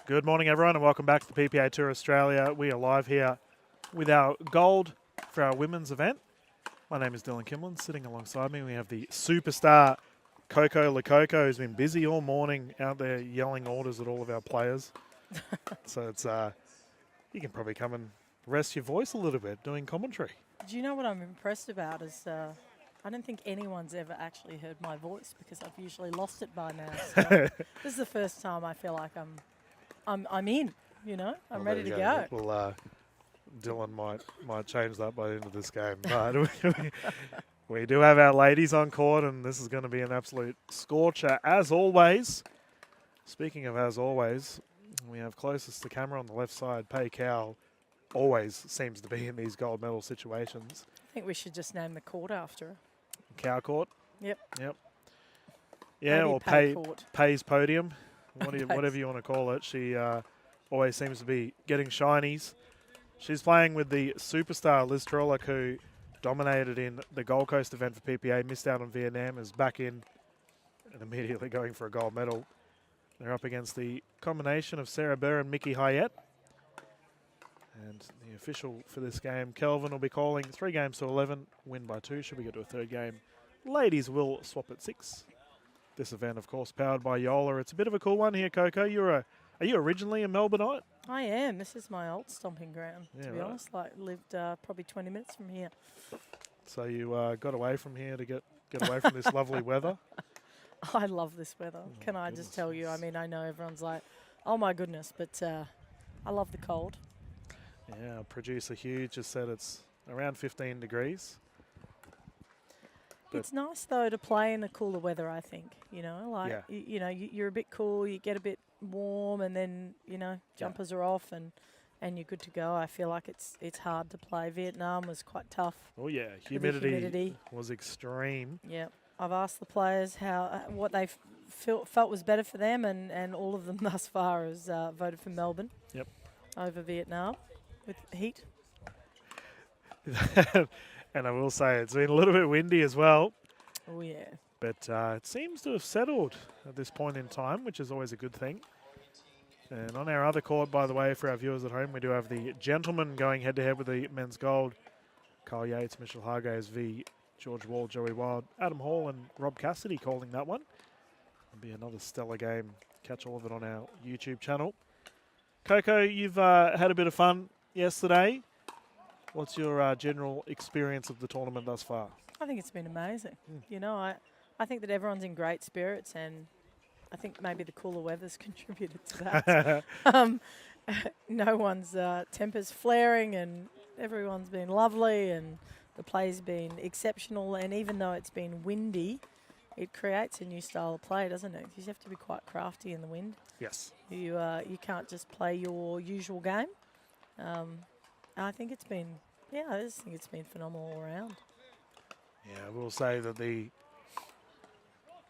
Good morning, everyone, and welcome back to the PPA Tour Australia. We are live here with our gold for our women's event. My name is Dylan Kimlin. Sitting alongside me, we have the superstar Coco Lococo, who's been busy all morning out there yelling orders at all of our players. So it's you can probably come and rest your voice a little bit doing commentary. Do you know what I'm impressed about is I don't think anyone's ever actually heard my voice because I've usually lost it by now. So this is the first time I feel like I'm in. You know, I'm ready to go. Well, Dylan might change that by the end of this game, but we do have our ladies on court, and this is going to be an absolute scorcher as always. Speaking of as always, we have closest to camera on the left side, Pei Cow. Always seems to be in these gold medal situations. I think we should just name the court after her. Cow Court. Yep. Yeah, Maybe or Pei's Podium, whatever you want to call it. She always seems to be getting shinies. She's playing with the superstar Liz Truluck, who dominated in the Gold Coast event for PPA, missed out on Vietnam, is back in and immediately going for a gold medal. They're up against the combination of Sarah Burr and Mickey Haet. And the official for this game, Kelvin, will be calling 3 games to 11, win by 2. Should we get to a third game? Ladies will swap at 6. This event, of course, powered by JOOLA. It's a bit of a cool one here, Coco. Are you originally a Melbourneite? I am. This is my old stomping ground, Yeah, to be honest. Like, lived probably 20 minutes from here. So you got away from here to get away from this lovely weather? I love this weather. Oh, Can I just tell you? I mean, I know everyone's like, oh, my goodness, but I love the cold. Yeah, producer Hugh just said it's around 15 degrees. It's nice, though, to play in the cooler weather, I think. You know, like, yeah. You're a bit cool, you get a bit warm, and then, jumpers are off and you're good to go. I feel like it's hard to play. Vietnam was quite tough. Oh, yeah. Humidity was extreme. Yeah. I've asked the players what they felt was better for them, and all of them thus far has voted for Melbourne over Vietnam with heat. And I will say it's been a little bit windy as well. Oh, yeah. But it seems to have settled at this point in time, which is always a good thing. And on our other court, by the way, for our viewers at home, we do have the gentlemen going head-to-head with the men's gold. Kyle Yates, Mitchell Hargraves v. George Wall, Joey Wild, Adam Hall and Rob Cassidy calling that one. It'll be another stellar game. Catch all of it on our YouTube channel. Coco, you've had a bit of fun yesterday. What's your general experience of the tournament thus far? I think it's been amazing. You know, I think that everyone's in great spirits, and I think maybe the cooler weather's contributed to that. No one's tempers flaring, and everyone's been lovely, and the play's been exceptional. And even though it's been windy, it creates a new style of play, doesn't it? Because you have to be quite crafty in the wind. Yes. You can't just play your usual game. I think it's been, I just think it's been phenomenal all around. Yeah, I will say that the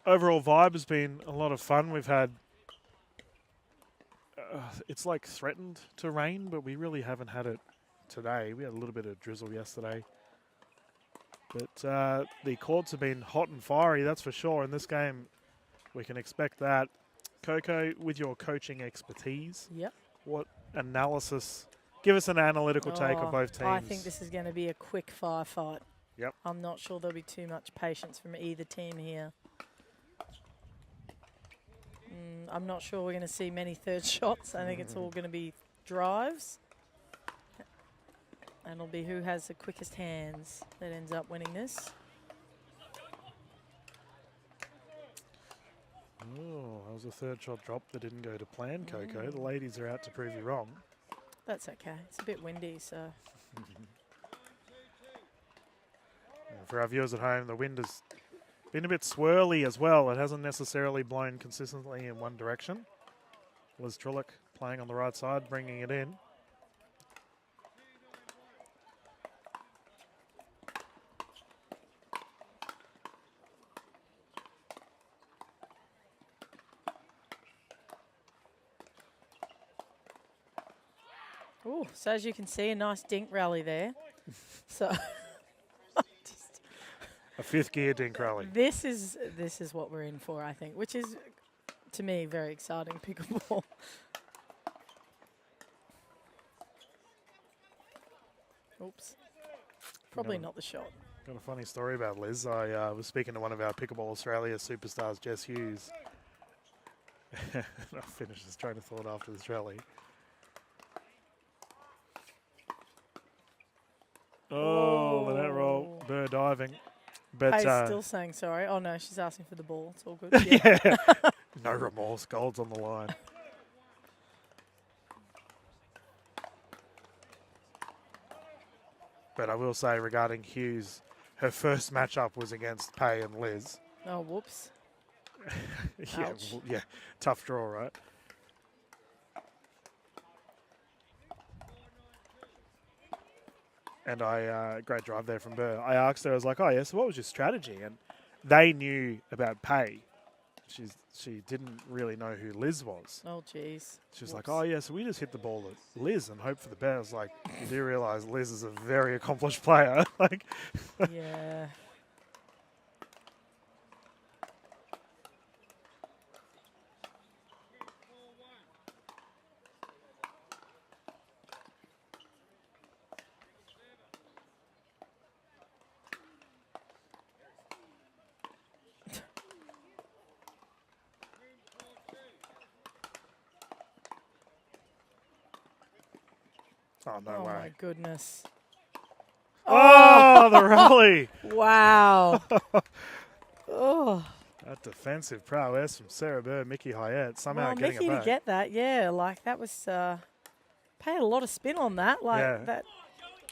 overall vibe has been a lot of fun. We've had, it's like threatened to rain, but we really haven't had it today. We had a little bit of drizzle yesterday. But the courts have been hot and fiery, that's for sure. In this game, we can expect that. Coco, with your coaching expertise, what analysis, give us an analytical take on both teams. I think this is going to be a quick firefight. Yep. I'm not sure there'll be too much patience from either team here. I'm not sure we're going to see many third shots. I think it's all going to be drives. And it'll be who has the quickest hands that ends up winning this. Oh, that was a third shot drop that didn't go to plan, Coco. The ladies are out to prove you wrong. That's okay. It's a bit windy, so. For our viewers at home, the wind has been a bit swirly as well. It hasn't necessarily blown consistently in one direction. Liz Truluck playing on the right side, bringing it in. Oh, so as you can see, a nice dink rally there. So a fifth gear dink rally. This is what we're in for, I think, which is, to me, very exciting pickleball. Oops. Probably not the shot. Got a funny story about Liz. I was speaking to one of our Pickleball Australia superstars, Jess Hughes. I'll finish this train of thought after this rally. Oh, Lynette roll. Burr diving. But Hayes still saying sorry. Oh, no, she's asking for the ball. It's all good. Yeah. yeah. No remorse. Gold's on the line. But I will say regarding Hughes, her first matchup was against Pay and Liz. Oh, whoops. Yeah, well, yeah, tough draw, right? And great drive there from Burr. I asked her, I was like, oh, yeah, so what was your strategy? And they knew about Pay. She didn't really know who Liz was. Oh, jeez. She was like, oh, yeah, so we just hit the ball at Liz and hope for the best. I was like, you do realise Liz is a very accomplished player. Like, yeah. oh, no way. Oh, my goodness. Oh, the rally. Wow. Oh. That defensive prowess from Sarah Burr, Mickey Haet, somehow Well, getting Mickey it to back. get that, yeah, like that was paid a lot of spin on that. Like Yeah.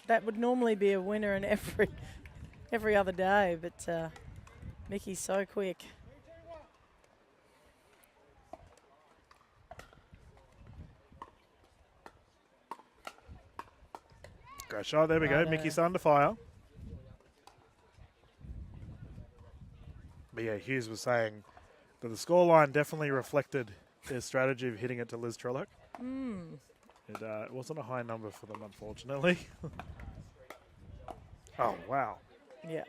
that would normally be a winner in every other day, but Mickey's so quick. Great shot. There we go. Righto. Mickey's under fire. But yeah, Hughes was saying that the scoreline definitely reflected their strategy of hitting it to Liz Truluck. It wasn't a high number for them, unfortunately. Oh, wow. Yeah.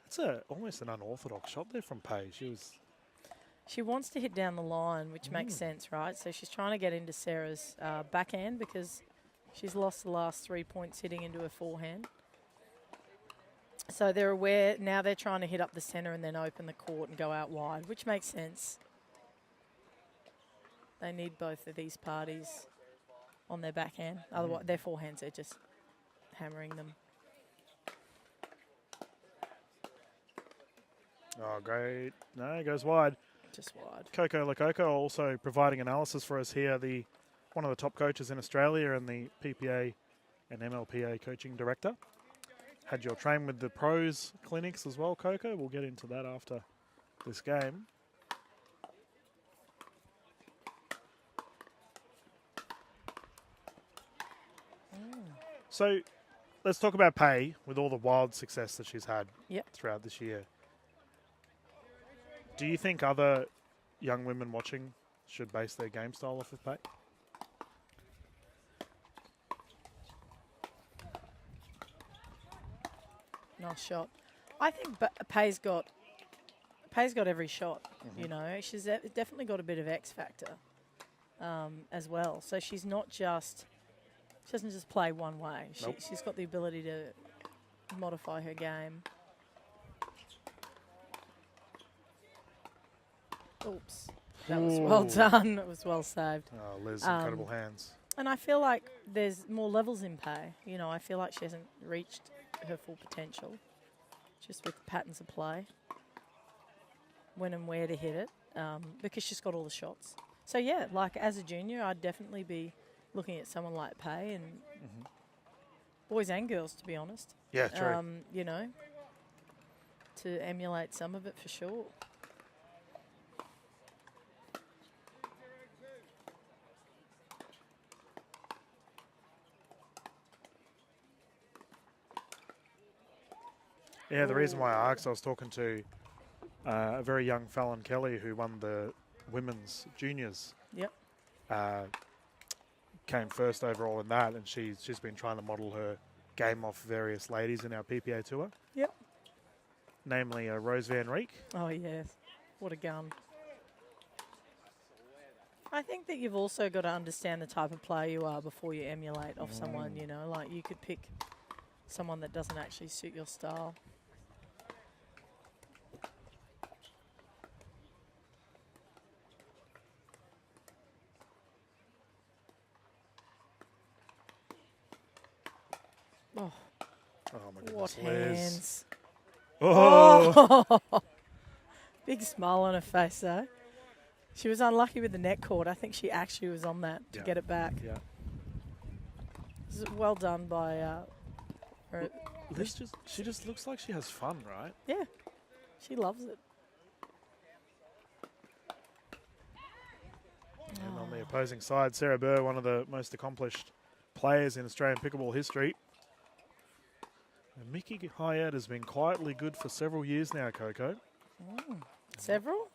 It's almost an unorthodox shot there from Pay. She wants to hit down the line, which makes sense, right? So she's trying to get into Sarah's backhand because she's lost the last 3 points hitting into her forehand. So they're aware, now they're trying to hit up the centre and then open the court and go out wide, which makes sense. They need both of these parties on their backhand. Otherwise, their forehands are just hammering them. Oh, great. No, it goes wide. Just wide. Coco Lococo also providing analysis for us here, one of the top coaches in Australia and the PPA and MLPA coaching director. Had your train with the pros clinics as well, Coco. We'll get into that after this game. So let's talk about Pay with all the wild success that she's had throughout this year. Do you think other young women watching should base their game style off of Pay? Nice shot. I think Pay's got every shot. You know, she's definitely got a bit of X factor as well. So she doesn't just play one way. She's got the ability to modify her game. Oops, that was well done. That was well saved. Oh, Liz, incredible hands. And I feel like there's more levels in Pay. You know, I feel like she hasn't reached her full potential, just with patterns of play, when and where to hit it, because she's got all the shots. So yeah, like as a junior, I'd definitely be looking at someone like Pay and boys and girls, to be honest. Yeah, true. You know, to emulate some of it for sure. Yeah, the reason why I asked, I was talking to a very young Fallon Kelly who won the women's juniors. Yep. Came first overall in that, and she's been trying to model her game off various ladies in our PPA tour. Yep. Namely Rose Van Reek. Oh, yes. What a gun. I think that you've also got to understand the type of player you are before you emulate off someone, you know. Like you could pick someone that doesn't actually suit your style. Oh, Oh my goodness, what Liz. hands. Oh! Oh. Big smile on her face, though. She was unlucky with the net cord. I think she actually was on that to get it back. Yeah. This is well done by her. Liz she just looks like she has fun, right? Yeah, she loves it. And on the opposing side, Sarah Burr, one of the most accomplished players in Australian pickleball history. And Mickey Haet has been quietly good for several years now, Coco. Several?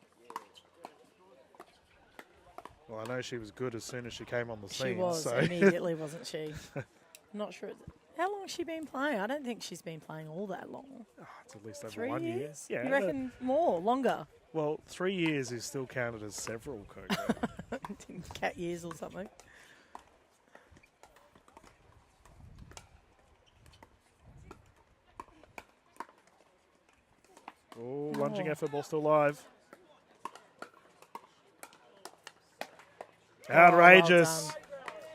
Well, I know she was good as soon as she came on the scene. She was so. immediately, wasn't she? Not sure. How long has she been playing? I don't think she's been playing all that long. Oh, it's at least over 3 1 year. years? Yeah. You reckon more, longer? Well, 3 years is still counted as several, Coco. Cat years or something. Oh, lunging effort, ball still live. Outrageous.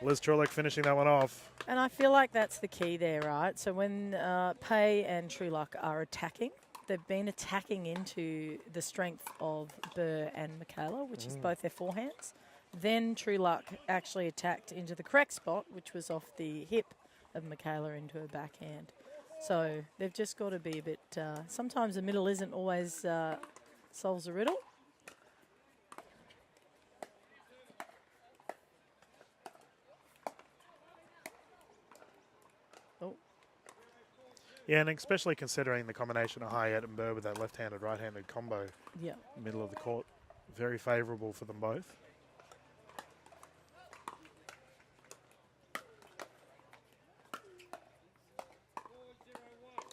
Well Liz Truluck finishing that one off. and I feel like that's the key there, right? So when Pei and Truluck are attacking, they've been attacking into the strength of Burr and Michaela, which is both their forehands. Then Truluck actually attacked into the correct spot, which was off the hip of Michaela into her backhand. So they've just got to be a bit... sometimes the middle isn't always solves the riddle. Oh. Yeah, and especially considering the combination of Haet and Burr with that left-handed, right-handed combo. Yeah. Middle of the court. Very favourable for them both.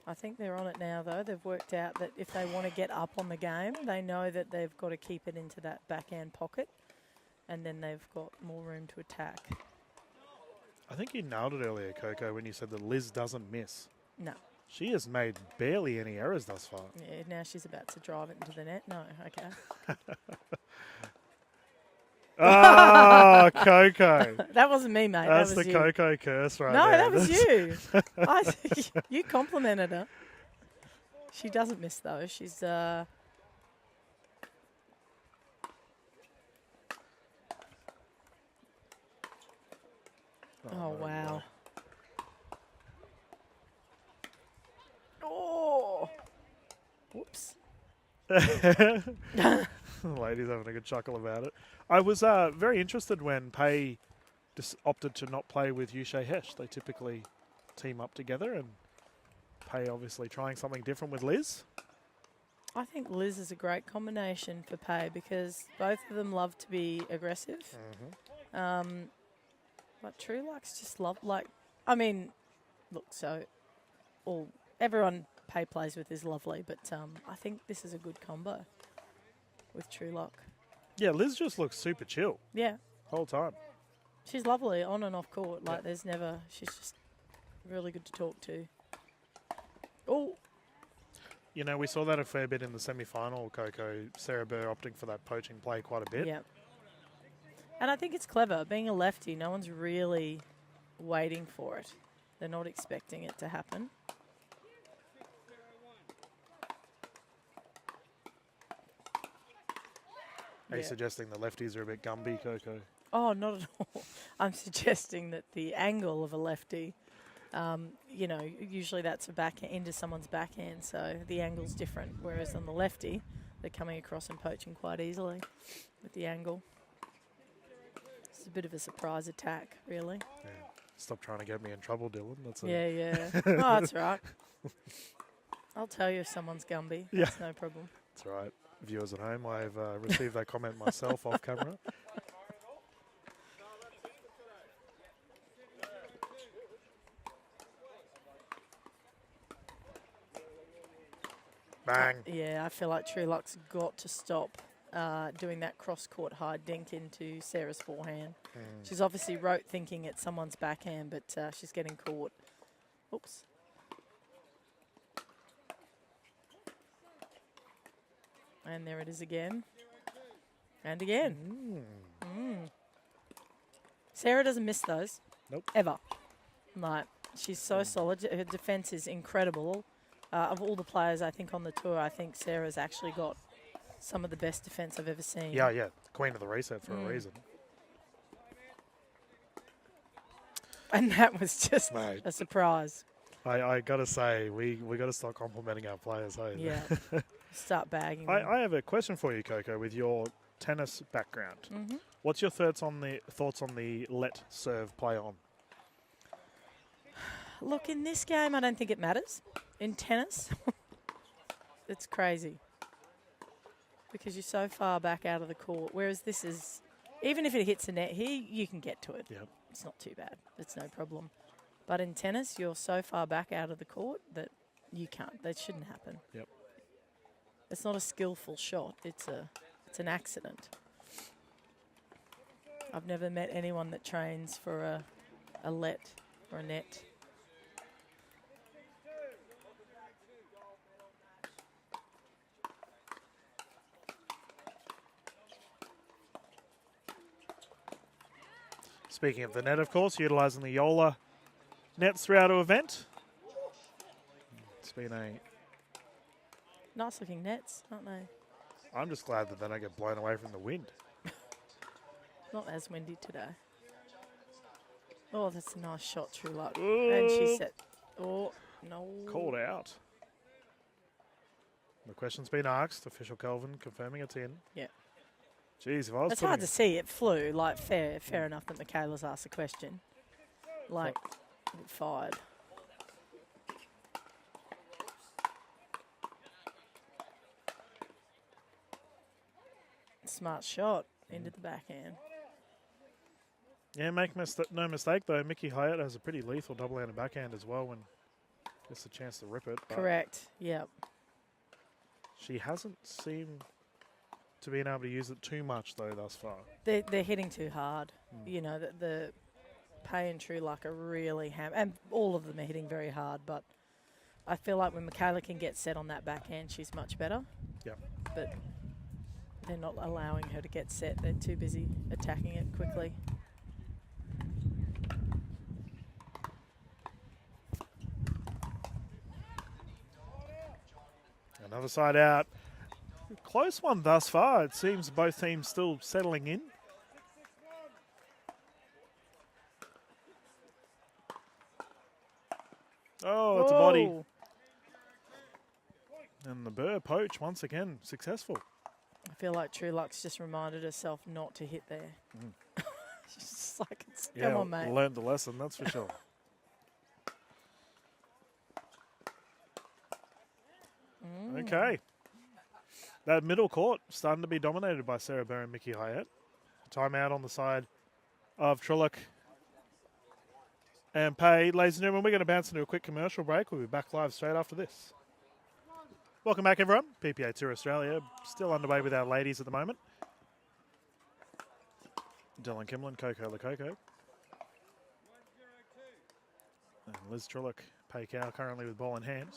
I think they're on it now, though. They've worked out that if they want to get up on the game, they know that they've got to keep it into that backhand pocket, and then they've got more room to attack. I think you nailed it earlier, Coco, when you said that Liz doesn't miss. No. She has made barely any errors thus far. Yeah, now she's about to drive it into the net. No, okay. Ah, Coco. That wasn't me, mate. That's that was the you. Coco curse right No, there. that was you. You complimented her. She doesn't miss, though. She's... oh, wow. Oh! Whoops. Ladies having a good chuckle about it. I was very interested when Pei just opted to not play with Yushe Hesh. They typically team up together, and Pei obviously trying something different with Liz. I think Liz is a great combination for Pei because both of them love to be aggressive. But Truluck's just love, like, I mean, look, so everyone Pei plays with is lovely, but I think this is a good combo with Truluck. Yeah, Liz just looks super chill Yeah, whole time. she's lovely on and off court. Like, there's never, she's just really good to talk to. Oh, You know, we saw that a fair bit in the semi-final, Coco. Sarah Burr opting for that poaching play quite a bit. yeah. And I think it's clever. Being a lefty, no one's really waiting for it. They're not expecting it to happen. Are you suggesting the lefties are a bit Gumby, Coco? Oh, not at all. I'm suggesting that the angle of a lefty, you know, usually that's a back into someone's backhand, so the angle's different. Whereas on the lefty, they're coming across and poaching quite easily with the angle. It's a bit of a surprise attack, really. Yeah. Stop trying to get me in trouble, Dylan. That's Yeah. Oh, that's right. I'll tell you if someone's Gumby. Yeah. That's no problem. That's right. Viewers at home, I've received that comment myself off camera. Bang. Yeah, I feel like Truluck's got to stop doing that cross-court high dink into Sarah's forehand. She's obviously rote thinking it's someone's backhand, but she's getting caught. Oops. And there it is again. And again. Sarah doesn't miss those. Nope. Ever. Like, she's so solid. Her defence is incredible. Of all the players, I think, on the tour, I think Sarah's actually got some of the best defence I've ever seen. Yeah. Queen of the reset for a reason. And that was just Mate. a surprise. I got to say, we got to start complimenting our players, hey? Yeah. Start bagging them. I have a question for you, Coco, with your tennis background. What's your thoughts on the let serve play on? Look, in this game, I don't think it matters. In tennis, it's crazy. Because you're so far back out of the court. Whereas this is, even if it hits the net here, you can get to it. Yep. It's not too bad. It's no problem. But in tennis, you're so far back out of the court that you can't. That shouldn't happen. Yep. It's not a skillful shot. It's an accident. I've never met anyone that trains for a let or a net. Speaking of the net, of course, utilising the JOOLA nets throughout the event. It's been a... Nice looking nets, aren't they? I'm just glad that they don't get blown away from the wind. Not as windy today. Oh, that's a nice shot, Truluck. And she said, oh, no. Called out. The question's been asked. Official Kelvin confirming it's in. Yeah. Jeez, if I was It's hard to see. It flew. Like, fair enough that Michaela's asked a question. Like, it fired. Smart shot into the backhand. Yeah, no mistake, though. Mickey Haet has a pretty lethal double-handed backhand as well when gets a chance to rip it. Correct. Yep. She hasn't seemed to be able to use it too much, though, thus far. They're hitting too hard. You know, the Pay and Truluck are really and all of them are hitting very hard, but I feel like when Michaela can get set on that backhand, she's much better. Yep. But they're not allowing her to get set. They're too busy attacking it quickly. Another side out. Close one thus far. It seems both teams still settling in. Oh, it's a body. And the Burr poach, once again, successful. I feel like Truluck's just reminded herself not to hit there. She's just like, come on, mate. Learned the lesson, that's for sure. Okay. That middle court starting to be dominated by Sarah Burr and Mickey Haet. Timeout on the side of Truluck and Pay. Ladies and gentlemen, we're going to bounce into a quick commercial break. We'll be back live straight after this. Welcome back, everyone. PPA Tour Australia still underway with our ladies at the moment. Dylan Kimlin, Coco Lococo. And Liz Truluck, Pay Cow, currently with ball in hand.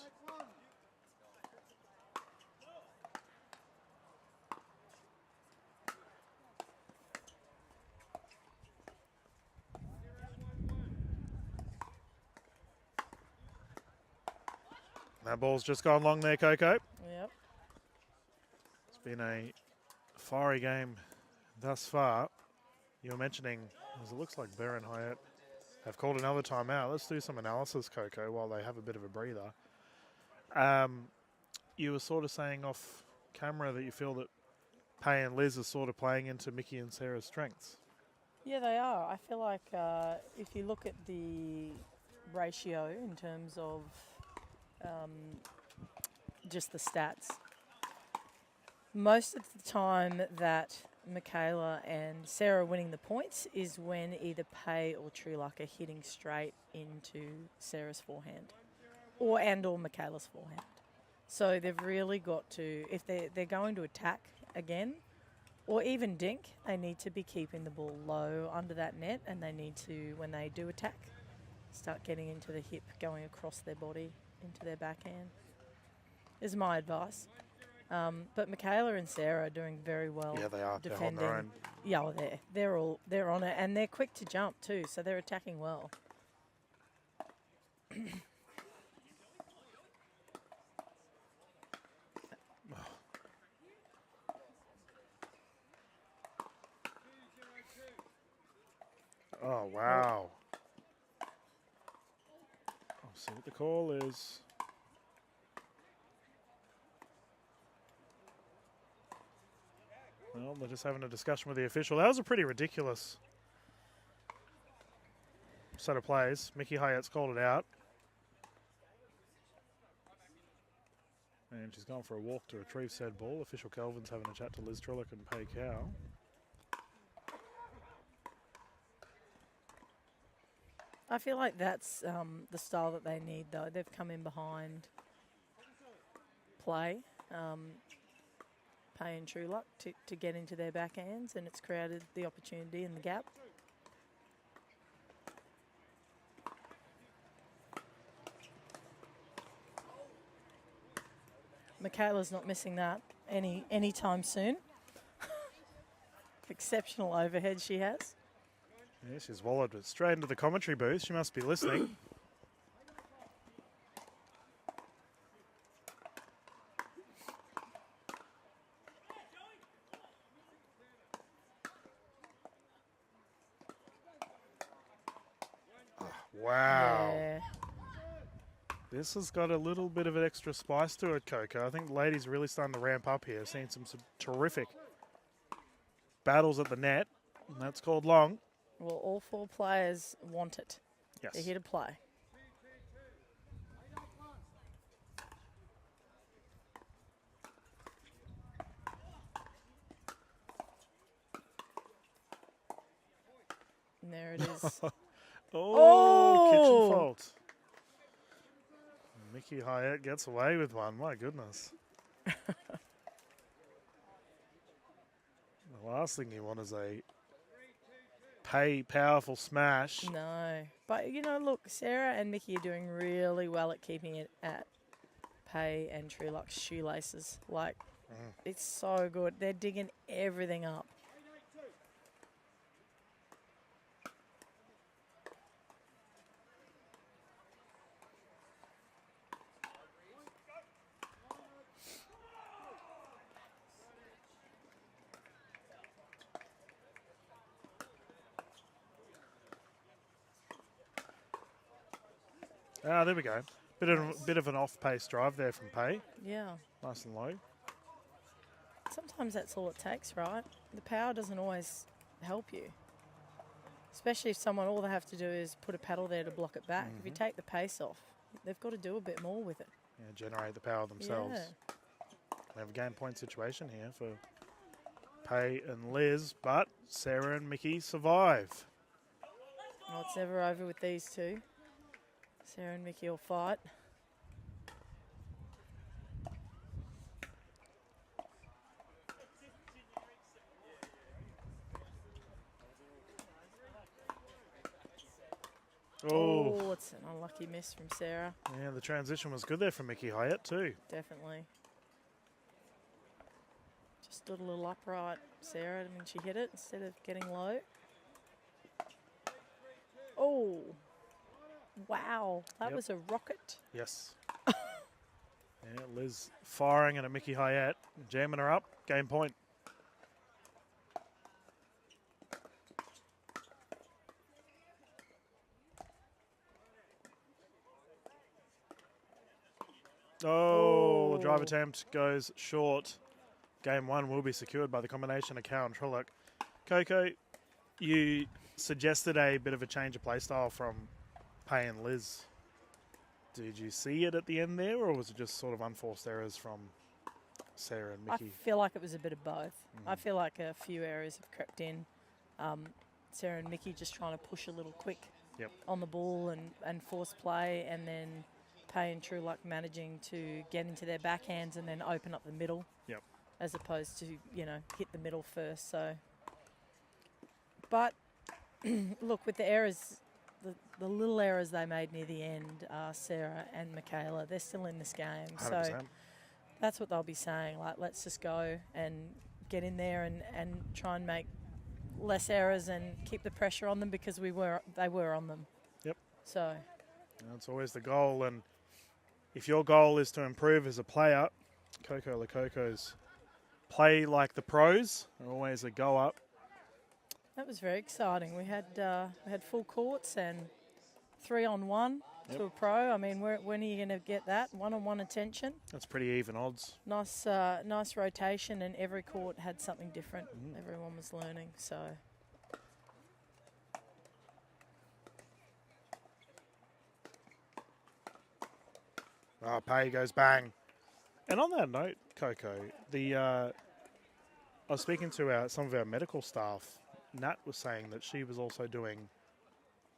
That ball's just gone long there, Coco. Yep. It's been a fiery game thus far. You were mentioning, as it looks like Burr and Haet have called another timeout. Let's do some analysis, Coco, while they have a bit of a breather. You were sort of saying off camera that you feel that Pay and Liz are sort of playing into Mickey and Sarah's strengths. Yeah, they are. I feel like if you look at the ratio in terms of just the stats, most of the time that Michaela and Sarah are winning the points is when either Pay or Truluck are hitting straight into Sarah's forehand or Michaela's forehand. So they've really got to, if they're going to attack again or even dink, they need to be keeping the ball low under that net, and they need to, when they do attack, start getting into the hip, going across their body into their backhand, is my advice. But Michaela and Sarah are doing very well. Yeah, they are. Defending. They're on their own. Yeah, well, they're on it, and they're quick to jump too, so they're attacking well. Oh, wow. I'll see what the call is. Well, they're just having a discussion with the official. That was a pretty ridiculous set of plays. Mickey Haet's called it out. And she's gone for a walk to retrieve said ball. Official Kelvin's having a chat to Liz Truluck and Pei Cow. I feel like that's the style that they need, though. They've come in behind play, Pei and Truluck, to get into their backhands, and it's created the opportunity in the gap. Michaela's not missing that anytime soon. Exceptional overhead she has. Yeah, she's wallowed it straight into the commentary booth. She must be listening. Oh, wow. Yeah. This has got a little bit of an extra spice to it, Coco. I think the ladies are really starting to ramp up here. Seeing some terrific battles at the net. And that's called long. Well, all four players want it. Yes. They're here to play. And there it is. Kitchen fault. Mickey Haet gets away with one. My goodness. The last thing you want is a powerful smash. No. But, you know, look, Sarah and Mickey are doing really well at keeping it at Pei and Truluck's shoelaces. Like, it's so good. They're digging everything up. Ah, there we go. Bit of an off-pace drive there from Pei. Yeah. Nice and low. Sometimes that's all it takes, right? The power doesn't always help you. Especially if someone, all they have to do is put a paddle there to block it back. If you take the pace off, they've got to do a bit more with it. Yeah, generate the power themselves. Yeah. We have a game point situation here for Pei and Liz, but Sarah and Mickey survive. Well, it's never over with these two. Sarah and Mickey will fight. Oh, it's an unlucky miss from Sarah. Yeah, the transition was good there from Mickey Haet too. Definitely. Just stood a little upright, Sarah, when she hit it instead of getting low. Oh, wow. That was a rocket. Yes. Yeah, Liz firing at a Mickey Haet, jamming her up. Game point. Oh, the drive attempt goes short. Game one will be secured by the combination of Cow and Truluck. Coco, you suggested a bit of a change of play style from Pei and Liz. Did you see it at the end there, or was it just sort of unforced errors from Sarah and Mickey? I feel like it was a bit of both. I feel like a few errors have crept in. Sarah and Mickey just trying to push a little quick on the ball and force play, and then Pei and Truluck managing to get into their backhands and then open up the middle, as opposed to, you know, hit the middle first. So, but look, with the errors, the little errors they made near the end, Sarah and Michaela, they're still in this game. 100%. So That's what they'll be saying. Like, let's just go and get in there and try and make less errors and keep the pressure on them because they were on them. Yep. So that's always the goal. And if your goal is to improve as a player, Coco Lococo's play like the pros are always a go up. that was very exciting. We had full courts and 3-on-1 to a pro. I mean, when are you going to get that 1-on-1 attention? That's pretty even odds. Nice rotation, and every court had something different. Everyone was learning. So Pay goes bang. And on that note, Coco, I was speaking to some of our medical staff. Nat was saying that she was also doing,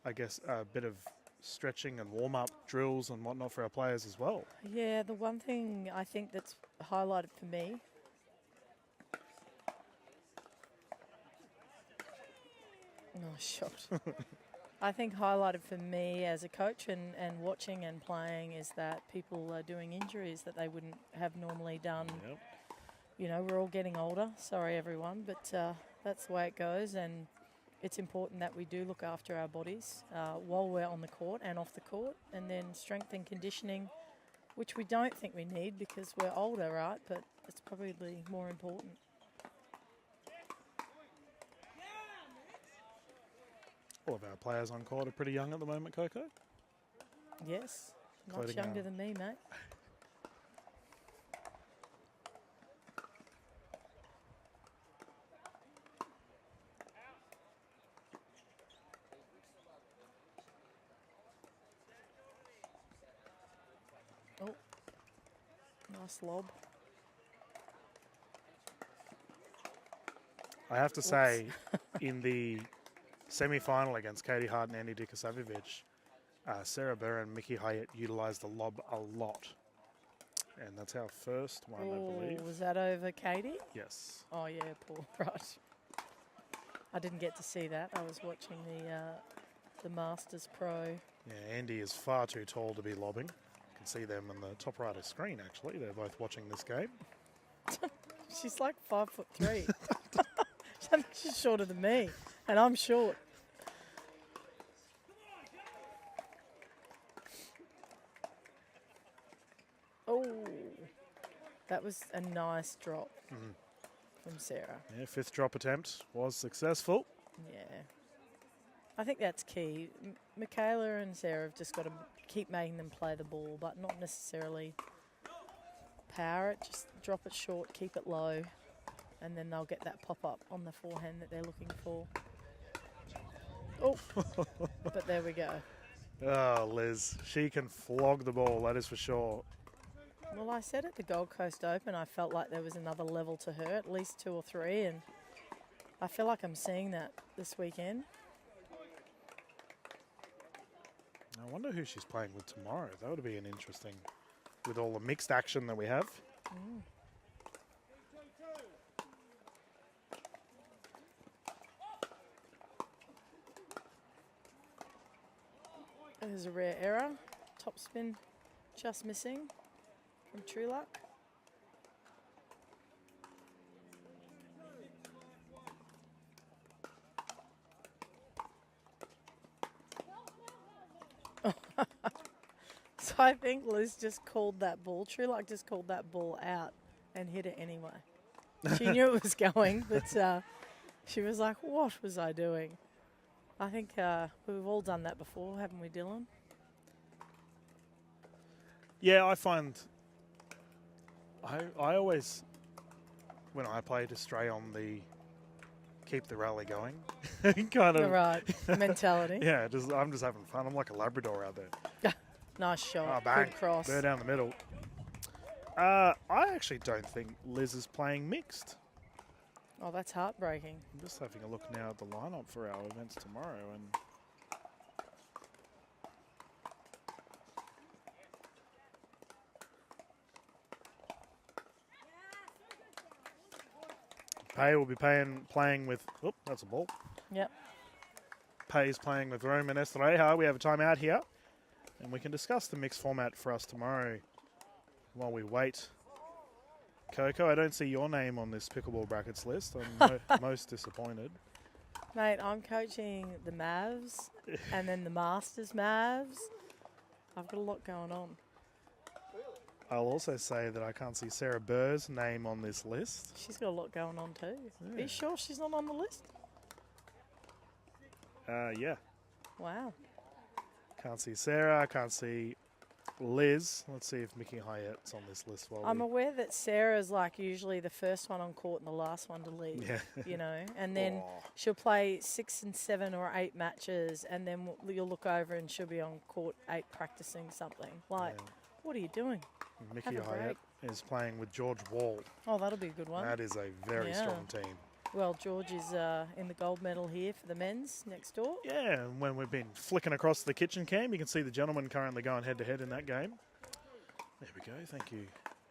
I guess, a bit of stretching and warm-up drills and whatnot for our players as well. yeah, the one thing I think that's highlighted for me shot. I think highlighted for me as a coach and watching and playing is that people are doing injuries that they wouldn't have normally done. Yep. You know, we're all getting older. Sorry, everyone, but that's the way it goes. And it's important that we do look after our bodies while we're on the court and off the court. And then strength and conditioning, which we don't think we need because we're older, right? But it's probably more important. All of our players on court are pretty young at the moment, Coco. Yes, much Including younger than me, mate. Oh, nice lob. I have to say, in the semi-final against Katie Hart and Andy Dikasavjevic, Sarah Burr and Mickey Haet utilised the lob a lot. And that's our first one, I believe. Was that over Katie? Yes. Oh, yeah, Paul. Right. I didn't get to see that. I was watching the Masters Pro. Yeah, Andy is far too tall to be lobbing. You can see them on the top right of screen, actually. They're both watching this game. She's like 5'3". She's shorter than me, and I'm short. Oh, that was a nice drop from Sarah. Yeah, fifth drop attempt was successful. Yeah. I think that's key. Michaela and Sarah have just got to keep making them play the ball, but not necessarily power it. Just drop it short, keep it low, and then they'll get that pop-up on the forehand that they're looking for. Oh, but there we go. Oh, Liz, she can flog the ball, that is for sure. Well, I said at the Gold Coast Open I felt like there was another level to her, at least 2 or 3, and I feel like I'm seeing that this weekend. I wonder who she's playing with tomorrow. That would be an interesting, with all the mixed action that we have. There's a rare error. Top spin just missing from Truluck. So I think Liz just called that ball. Truluck just called that ball out and hit it anyway. She knew it was going, but she was like, what was I doing? I think we've all done that before, haven't we, Dylan? Yeah, I find I always, when I play, to stray on the keep the rally going kind of. Right, mentality. Yeah, I'm just having fun. I'm like a Labrador out there. Nice shot. Oh, bang. Good cross. Burr down the middle. I actually don't think Liz is playing mixed. Oh, that's heartbreaking. I'm just having a look now at the lineup for our events tomorrow, and Pay will be playing with. Oh, that's a ball. Yep. Pay's playing with Roman Estrella. We have a timeout here, and we can discuss the mixed format for us tomorrow while we wait Coco, I don't see your name on this pickleball brackets list. I'm most disappointed. Mate, I'm coaching the Mavs and then the Masters Mavs. I've got a lot going on. I'll also say that I can't see Sarah Burr's name on this list. She's got a lot going on too. Yeah. Are you sure she's not on the list? Yeah. Wow. Can't see Sarah. Can't see Liz. Let's see if Mickey Haet's on this list. While I'm aware that Sarah's like usually the first one on court and the last one to leave. Yeah. You know, and then she'll play 6 and 7 or 8 matches, and then you'll look over and she'll be on court 8 practicing something. Like, what are you doing? Mickey Haet is playing with George Wall. Oh, that'll be a good one. That is a very strong team. Well, George is in the gold medal here for the men's next door. Yeah, and when we've been flicking across the kitchen cam, you can see the gentleman currently going head-to-head in that game. There we go. Thank you,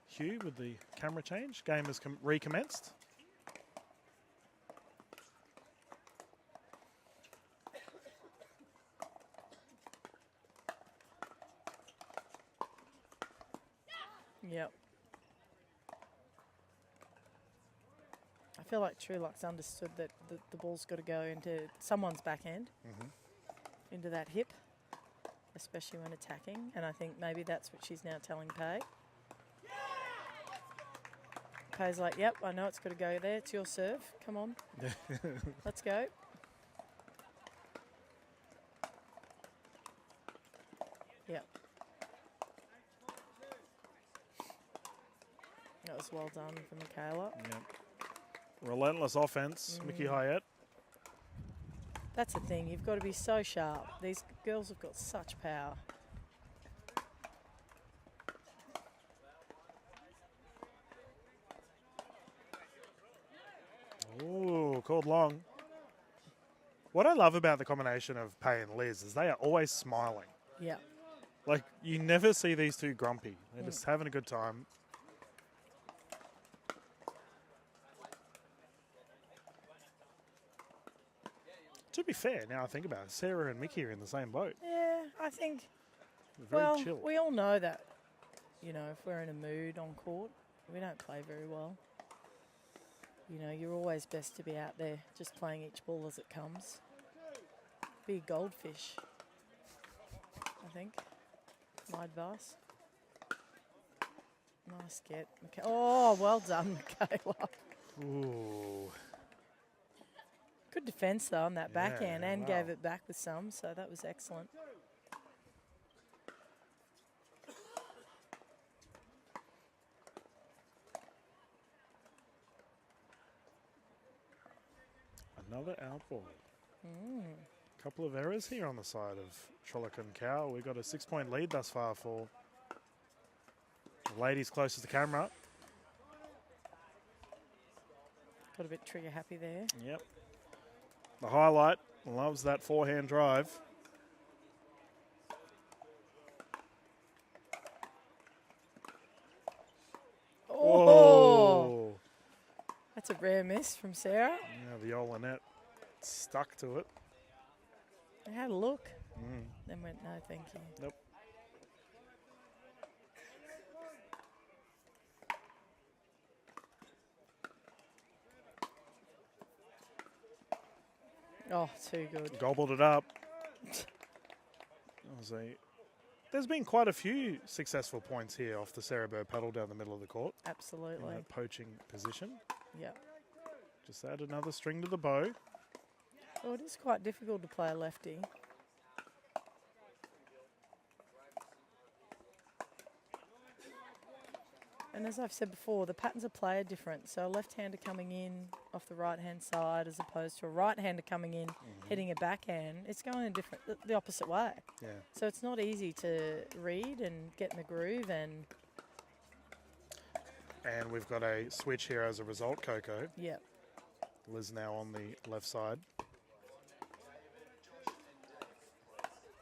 Hugh, with the camera change. Game has recommenced. Yep. I feel like Truluck's understood that the ball's got to go into someone's backhand, into that hip, especially when attacking. And I think maybe that's what she's now telling Pei. Pei's like, yep, I know it's got to go there. It's your serve. Come on. Let's go. Yep. That was well done from Michaela. Yep. Relentless offense, Mickey Haet. That's the thing. You've got to be so sharp. These girls have got such power. Ooh, called long. What I love about the combination of Pei and Liz is they are always smiling. Yeah. Like, you never see these two grumpy. They're just having a good time. To be fair, now I think about it, Sarah and Mickey are in the same boat. Yeah, I think, They're very chill. we all know that, you know, if we're in a mood on court, we don't play very well. You know, you're always best to be out there just playing each ball as it comes. Be a goldfish, I think. My advice. Nice get. Oh, well done, Michaela. Ooh. Good defence, though, on that backhand, and wow. gave it back with some, so that was excellent. Another out ball. Couple of errors here on the side of Truluck and Cow. We've got a 6-point lead thus far for the ladies closest to camera. Got a bit trigger happy there. Yep. The highlight loves that forehand drive. Oh! That's a rare miss from Sarah. Yeah, the old net stuck to it. They had a look. Then went, no, thank you. Nope. Oh, too good. Gobbled it up. There's been quite a few successful points here off the Sarah Burr paddle down the middle of the court. Absolutely. In that poaching position. Yep. Just add another string to the bow. Oh, it is quite difficult to play a lefty. And as I've said before, the patterns of play are different. So a left-hander coming in off the right-hand side as opposed to a right-hander coming in, hitting a backhand, it's going in the opposite way. Yeah. So it's not easy to read and get in the groove. And we've got a switch here as a result, Coco. Yep. Liz now on the left side.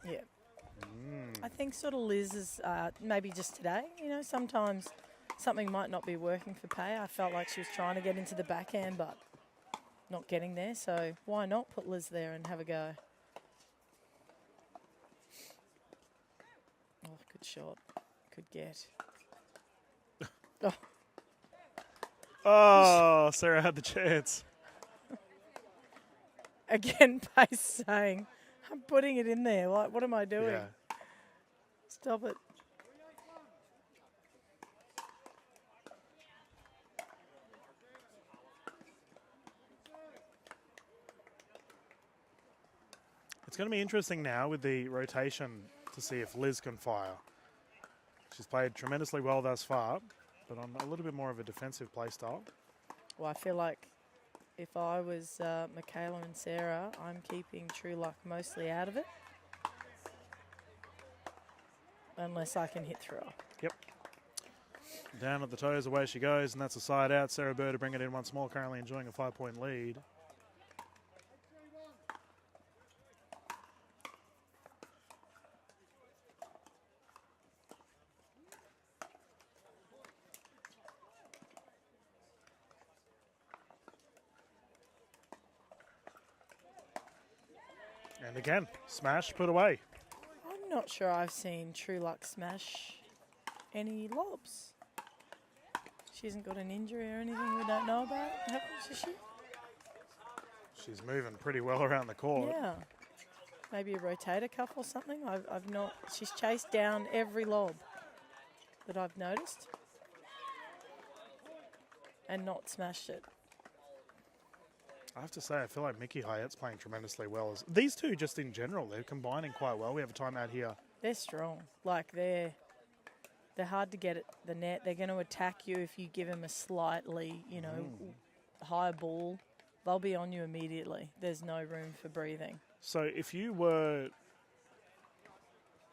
Yeah. I think sort of Liz is maybe just today, you know, sometimes something might not be working for Pei. I felt like she was trying to get into the backhand, but not getting there. So why not put Liz there and have a go? Oh, good shot. Good get. Oh. Oh, Sarah had the chance. Again, Pace saying, I'm putting it in there. Like, what am I doing? Yeah. Stop it. It's going to be interesting now with the rotation to see if Liz can fire. She's played tremendously well thus far, but on a little bit more of a defensive play style. Well, I feel like if I was Michaela and Sarah, I'm keeping Truluck mostly out of it. Unless I can hit through her. Yep. Down at the toes, away she goes, and that's a side out. Sarah Burr to bring it in once more, currently enjoying a 5-point lead. And again, smash, put away. I'm not sure I've seen Truluck smash any lobs. She hasn't got an injury or anything we don't know about, has she? She's moving pretty well around the court. Yeah. Maybe a rotator cuff or something. I've not. She's chased down every lob that I've noticed and not smashed it. I have to say, I feel like Mickey Haet's playing tremendously well. These two, just in general, they're combining quite well. We have a timeout here. They're strong. Like, they're hard to get at the net. They're going to attack you if you give them a slightly, you know, high ball. They'll be on you immediately. There's no room for breathing. So if you were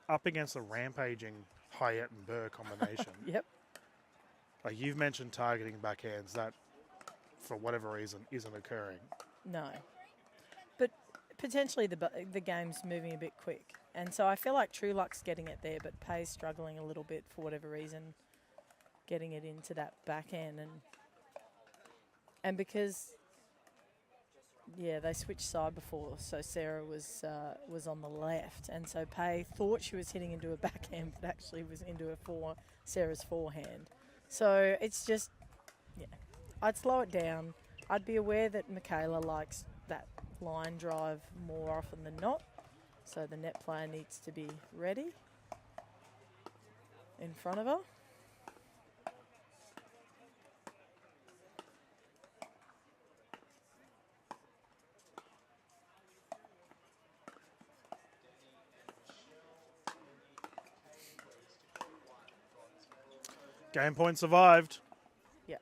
up against a rampaging Haet and Burr combination, Yep. like you've mentioned targeting backhands, that for whatever reason isn't occurring. No. But potentially the game's moving a bit quick. And so I feel like Truluck's getting it there, but Pay's struggling a little bit for whatever reason, getting it into that backhand. And because, yeah, they switched side before, so Sarah was on the left. And so Pay thought she was hitting into a backhand, but actually was into Sarah's forehand. So it's just, yeah. I'd slow it down. I'd be aware that Michaela likes that line drive more often than not. So the net player needs to be ready in front of her. Game point survived. Yeah.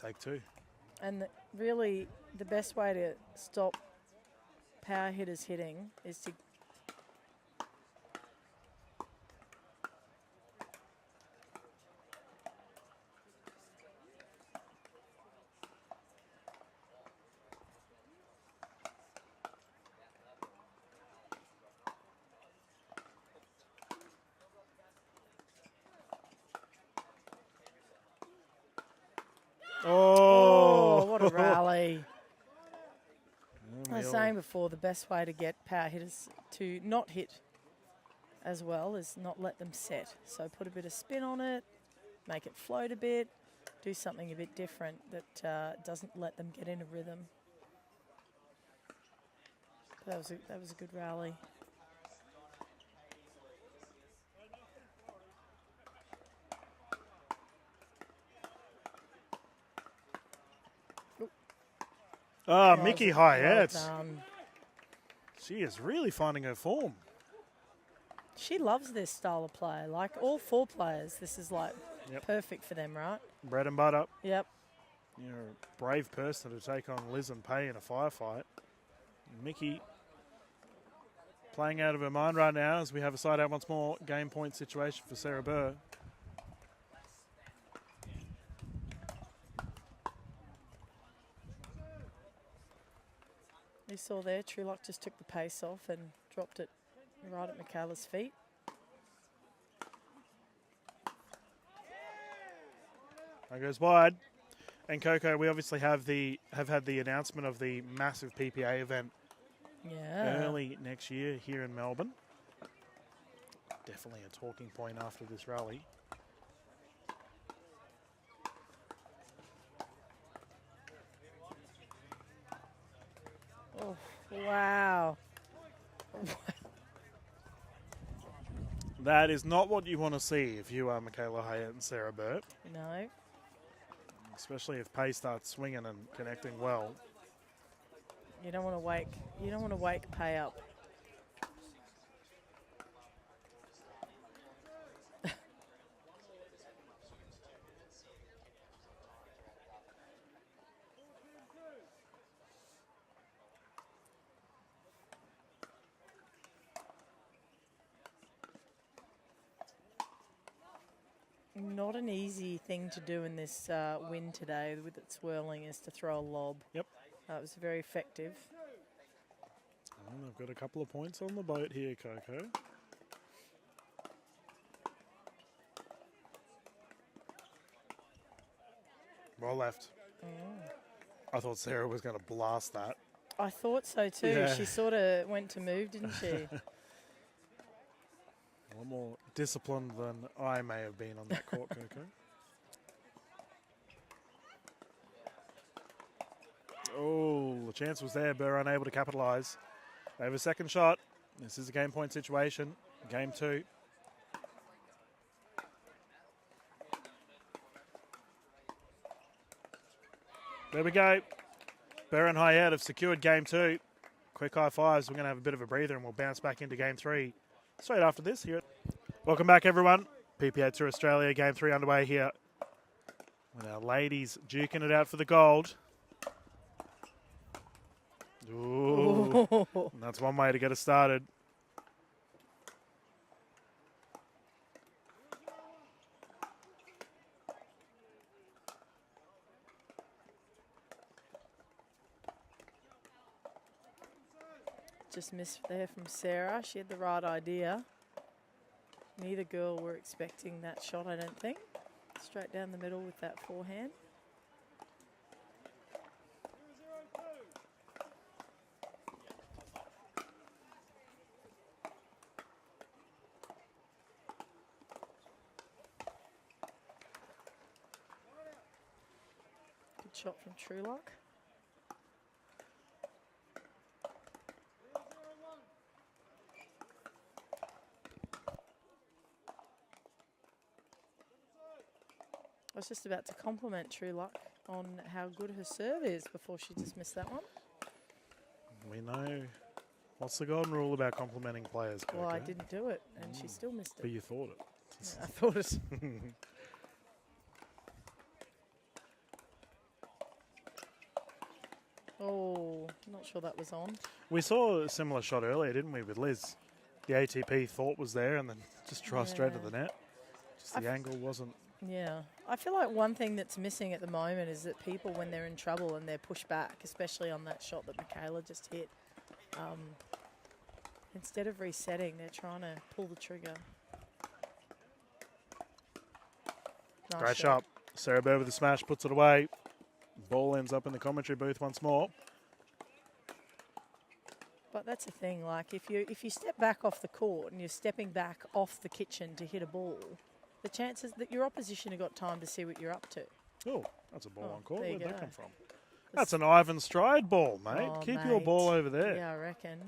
Take two. And really, the best way to stop power hitters hitting is to Oh, what a rally. I was Well, saying before, the best way to get power hitters to not hit as well is not let them set. So put a bit of spin on it, make it float a bit, do something a bit different that doesn't let them get in a rhythm. That was a good rally. Ah, Mickey Haet. Well done. She is really finding her form. She loves this style of play. Like all four players, this is like perfect for them, right? Bread and butter. Yep. You're a brave person to take on Liz and Pay in a firefight. Mickey playing out of her mind right now as we have a side out once more. Game point situation for Sarah Burr. You saw there, Truluck just took the pace off and dropped it right at Michaela's feet. That goes wide. And Coco, we obviously have had the announcement of the massive PPA event early next year here in Melbourne. Definitely a talking point after this rally. Oh, wow. That is not what you want to see if you are Michaela Haet and Sarah Burr. No. Especially if Pay starts swinging and connecting well. You don't want to wake. You don't want to wake Pay up. Not an easy thing to do in this wind today with it swirling is to throw a lob. Yep. It was very effective. Well, they've got a couple of points on the boat here, Coco. Well left. I thought Sarah was going to blast that. I thought so too. Yeah. She sort of went to move, didn't she? A lot more disciplined than I may have been on that court, Coco. Oh, the chance was there. Burr unable to capitalise. They have a second shot. This is a game point situation. Game 2. There we go. Burr and Haet have secured game 2. Quick high fives. We're going to have a bit of a breather and we'll bounce back into game 3 straight after this. Here. Welcome back, everyone. PPA Tour Australia game 3 underway here. With our ladies duking it out for the gold. Ooh. And that's one way to get us started. Just missed there from Sarah. She had the right idea. Neither girl were expecting that shot, I don't think. Straight down the middle with that forehand. Good shot from Truluck. I was just about to compliment Truluck on how good her serve is before she just missed that one. We know what's the golden rule about complimenting players, Coco? Well, I didn't do it, and she still missed it. But you thought it. Yeah, I thought it. Oh, not sure that was on. We saw a similar shot earlier, didn't we, with Liz? The ATP thought was there and then just drive straight to the net. Just the angle wasn't. Yeah. I feel like one thing that's missing at the moment is that people, when they're in trouble and they're pushed back, especially on that shot that Michaela just hit, instead of resetting, they're trying to pull the trigger. Nice Great shot. Sarah Burr with the smash, puts it away. Ball ends up in the commentary booth once more. But that's the thing, like if you step back off the court and you're stepping back off the kitchen to hit a ball, the chances that your opposition have got time to see what you're up to. Oh, that's a ball on court. there you Where'd that go. come from? That's an Ivan Stride ball, mate. Oh, Keep your ball over there. Yeah, I reckon.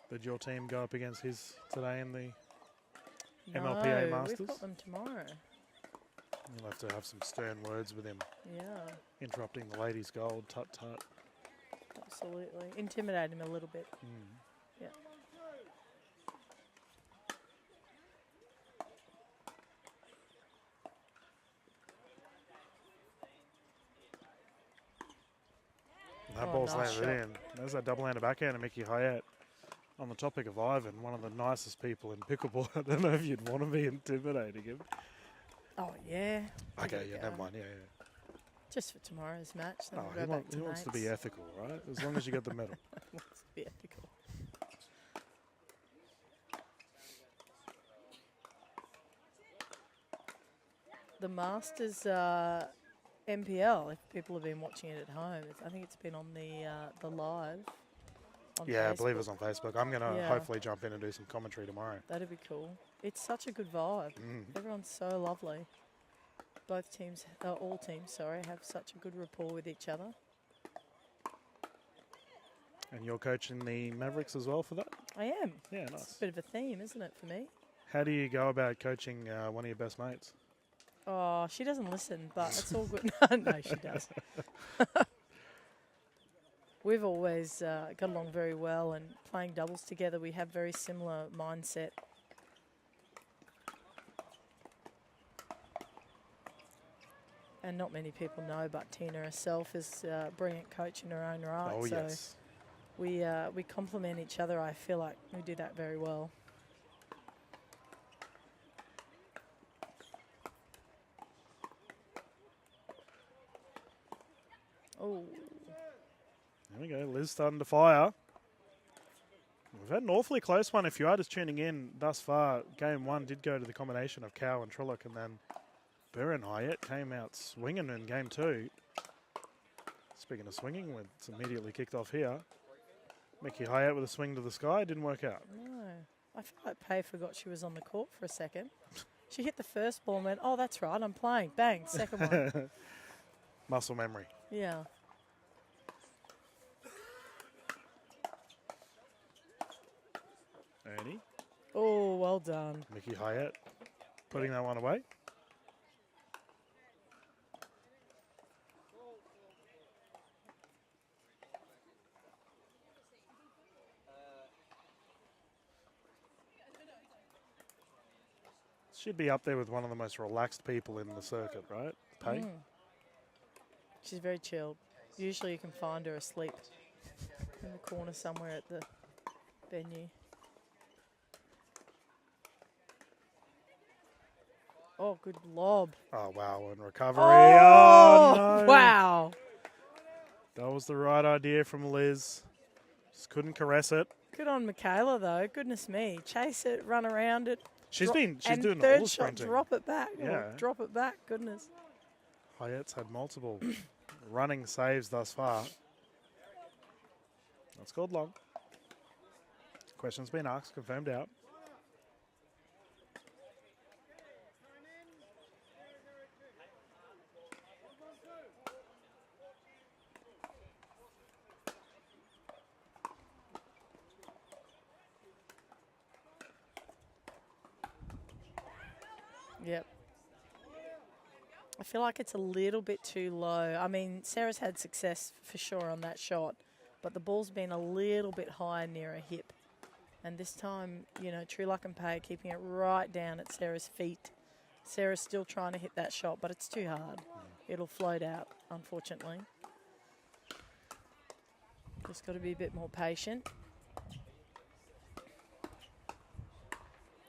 Did your team go up against his today in the No, MLPA Masters? we've got them tomorrow. You'll have to have some stern words with him. Yeah, Interrupting the ladies' gold. Tut tut. absolutely. Intimidate him a little bit. Yeah. That Oh, ball's nice landed in. There's that double-handed backhand of Mickey Haet. On the topic of Ivan, one of the nicest people in pickleball. I don't know if you'd want to be intimidating him. Oh, yeah. Okay, yeah, never mind. Yeah, yeah. Just for tomorrow's match. Then Oh, we'll go back he wants to be mates. ethical, right? As long as you get the medal. He wants to be ethical. The Masters MPL, if people have been watching it at home, I think it's been on the live. On Yeah, I believe Facebook. it's on Facebook. I'm going to Yeah. hopefully jump in and do some commentary tomorrow. That'd be cool. It's such a good vibe. Everyone's so lovely. Both teams, all teams, sorry, have such a good rapport with each other. And you're coaching the Mavericks as well for that? I am. Yeah, It's nice. a bit of a theme, isn't it, for me? How do you go about coaching one of your best mates? Oh, she doesn't listen, but it's all good. No, she does. We've always got along very well, and playing doubles together, we have very similar mindset. And not many people know, but Tina herself is a brilliant coach in her own right. Oh, so yes. we complement each other. I feel like we do that very well. Oh. There we go. Liz starting to fire. We've had an awfully close one. If you are just tuning in thus far, game one did go to the combination of Cow and Truluck, and then Burr and Haet came out swinging in game two. Speaking of swinging, it's immediately kicked off here. Mickey Haet with a swing to the sky. Didn't work out. No. I feel like Pay forgot she was on the court for a second. She hit the first ball and went, oh, that's right, I'm playing. Bang, second one. Muscle memory. Yeah. Ernie. Oh, well done. Mickey Haet putting that one away. She'd be up there with one of the most relaxed people in the circuit, right? Pay. She's very chilled. Usually you can find her asleep in the corner somewhere at the venue. Oh, good lob. Oh, wow. And recovery. Oh, no. wow. That was the right idea from Liz. Just couldn't caress it. Good on Michaela, though. Goodness me. Chase it, run around it. She's doing all the third shot, sprinting. drop it back. Yeah. Or drop it back. Goodness. Haet's had multiple running saves thus far. That's called long. Question's been asked, confirmed out. Yep. I feel like it's a little bit too low. I mean, Sarah's had success for sure on that shot, but the ball's been a little bit higher near her hip. And this time, you know, Truluck and Pay keeping it right down at Sarah's feet. Sarah's still trying to hit that shot, but it's too hard. It'll float out, unfortunately. Just got to be a bit more patient.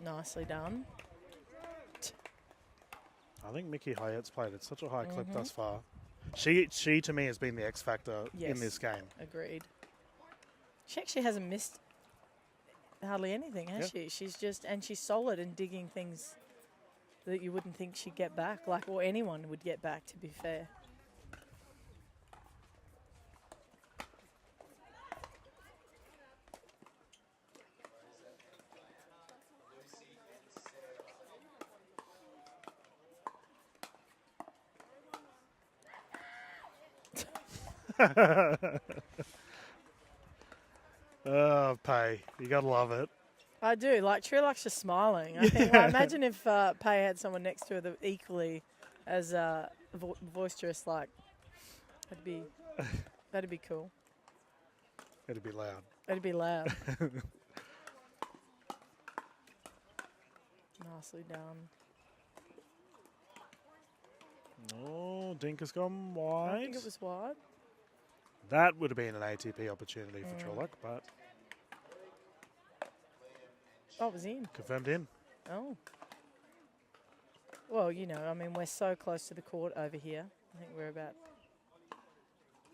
Nicely done. I think Mickey Haet's played at such a high clip thus far. She to me has been the X factor in this game. Agreed. She actually hasn't missed hardly anything, has she? She's just, and she's solid in digging things that you wouldn't think she'd get back, like, or anyone would get back, to be fair. Oh, Pay. You got to love it. I do. Like, Truluck's just smiling. I think, like, imagine if Pay had someone next to her that equally as boisterous, like, that'd be cool. It'd be loud. It'd be loud. Nicely done. Oh, Dink has gone wide. I think it was wide. That would have been an ATP opportunity for Truluck, but Oh, it was in. confirmed in. Oh. Well, you know, I mean, we're so close to the court over here. I think we're about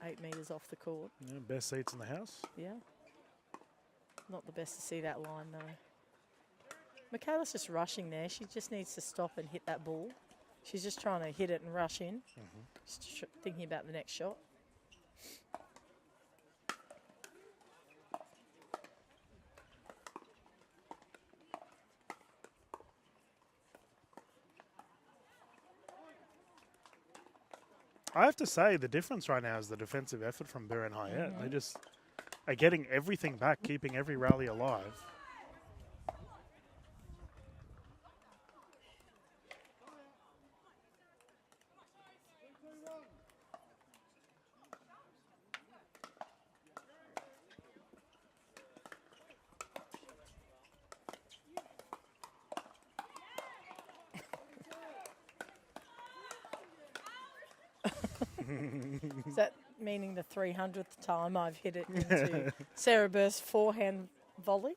8 metres off the court. Yeah, best seats in the house. Yeah. Not the best to see that line, though. Michaela's just rushing there. She just needs to stop and hit that ball. She's just trying to hit it and rush in. Just thinking about the next shot. I have to say, the difference right now is the defensive effort from Burr and Haet. They just are getting everything back, keeping every rally alive. Is that meaning the 300th time I've hit it into Sarah Burr's forehand volley?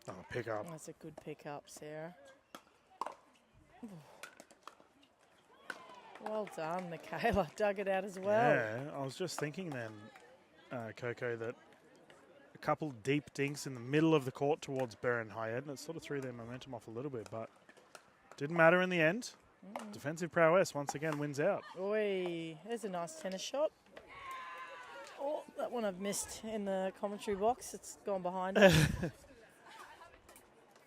Oh, pick up. That's a good pick up, Sarah. Well done, Michaela. Dug it out as well. Yeah, I was just thinking then, Coco, that a couple deep dinks in the middle of the court towards Burr and Haet, and it sort of threw their momentum off a little bit, but didn't matter in the end. Defensive prowess once again wins out. Oi, there's a nice tennis shot. Oh, that one I've missed in the commentary box. It's gone behind us.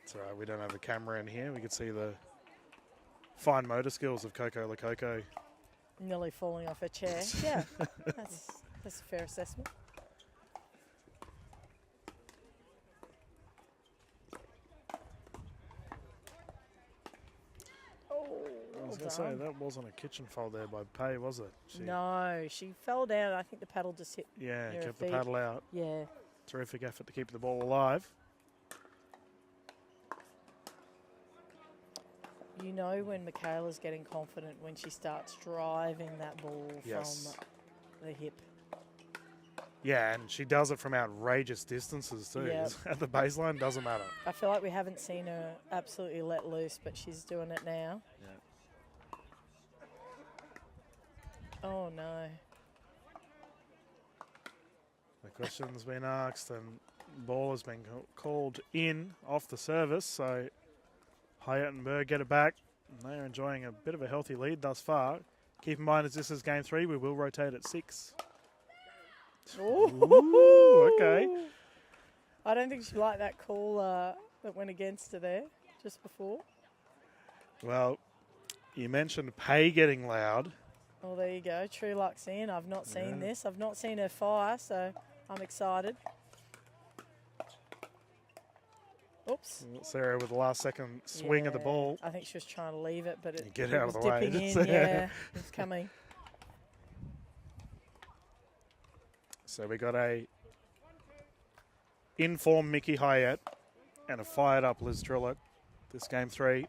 It's all right, we don't have a camera in here. We could see the fine motor skills of Coco Lococo. Nearly falling off her chair. Yeah, that's a fair assessment. Oh, I was well going to say, done. that wasn't a kitchen foul there by Pay, was it? No, she fell down. I think the paddle just hit. Yeah, near her kept the feet. paddle out. Yeah. Terrific effort to keep the ball alive. You know when Michaela's getting confident when she starts driving that ball Yes. from the hip. Yeah, and she does it from outrageous distances too. Yep. At the baseline, doesn't matter. I feel like we haven't seen her absolutely let loose, but she's doing it now. Yeah. Oh, no. The question's been asked and ball has been called in off the service, so Haet and Burr get it back. And they're enjoying a bit of a healthy lead thus far. Keep in mind, as this is game 3, we will rotate at 6. Ooh, okay. I don't think she liked that call that went against her there just before. Well, you mentioned Pay getting loud. Well, there you go. Truluck's in. I've not seen Yeah. this. I've not seen her fire, so I'm excited. Oops. Sarah with the last second swing of the Yeah, ball. I think she was trying to leave it, but it Get it out was of the way. dipping in. Yeah, it's coming. So we got a in-form Mickey Haet and a fired-up Liz Truluck. This game 3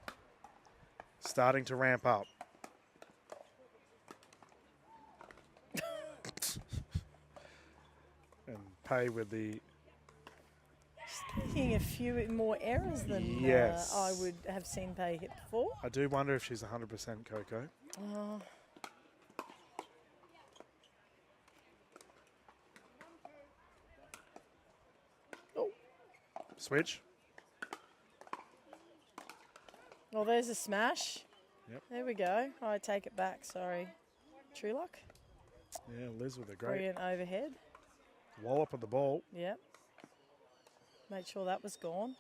starting to ramp up. And Pay with the... Making a few more errors than Yes. I would have seen Pay hit before. I do wonder if she's 100% Coco. Oh, Switch. well, there's a smash. Yep. There we go. I take it back. Sorry, Truluck. Yeah, Liz with a great Brilliant overhead. wallop of the ball. Yep. Made sure that was gone.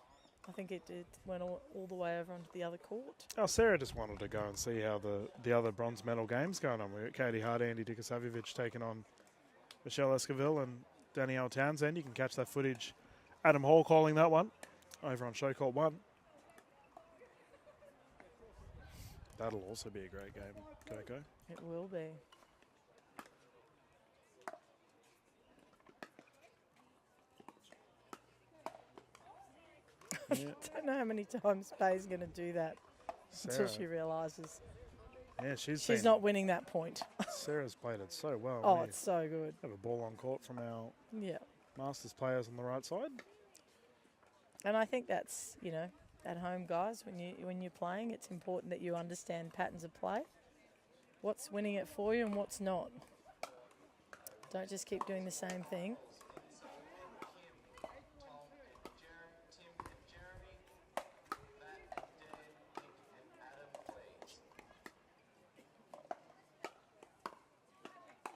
I think it went all the way over onto the other court. Oh, Sarah just wanted to go and see how the other bronze medal games going on. We got Katie Hart, Andy Dikasavjevic taking on Michelle Esquivel and Danielle Townsend. You can catch that footage. Adam Hall calling that one over on Show Call 1. That'll also be a great game, Coco. It will be. Yeah. Don't know how many times Pay's going to do that Sarah, until she realises yeah, she's been- not winning that point. Sarah's played it so well. Oh, We it's so good. have a ball on court from our Yeah. Masters players on the right side. And I think that's, you know, at home, guys, when you're playing, it's important that you understand patterns of play. What's winning it for you and what's not. Don't just keep doing the same thing.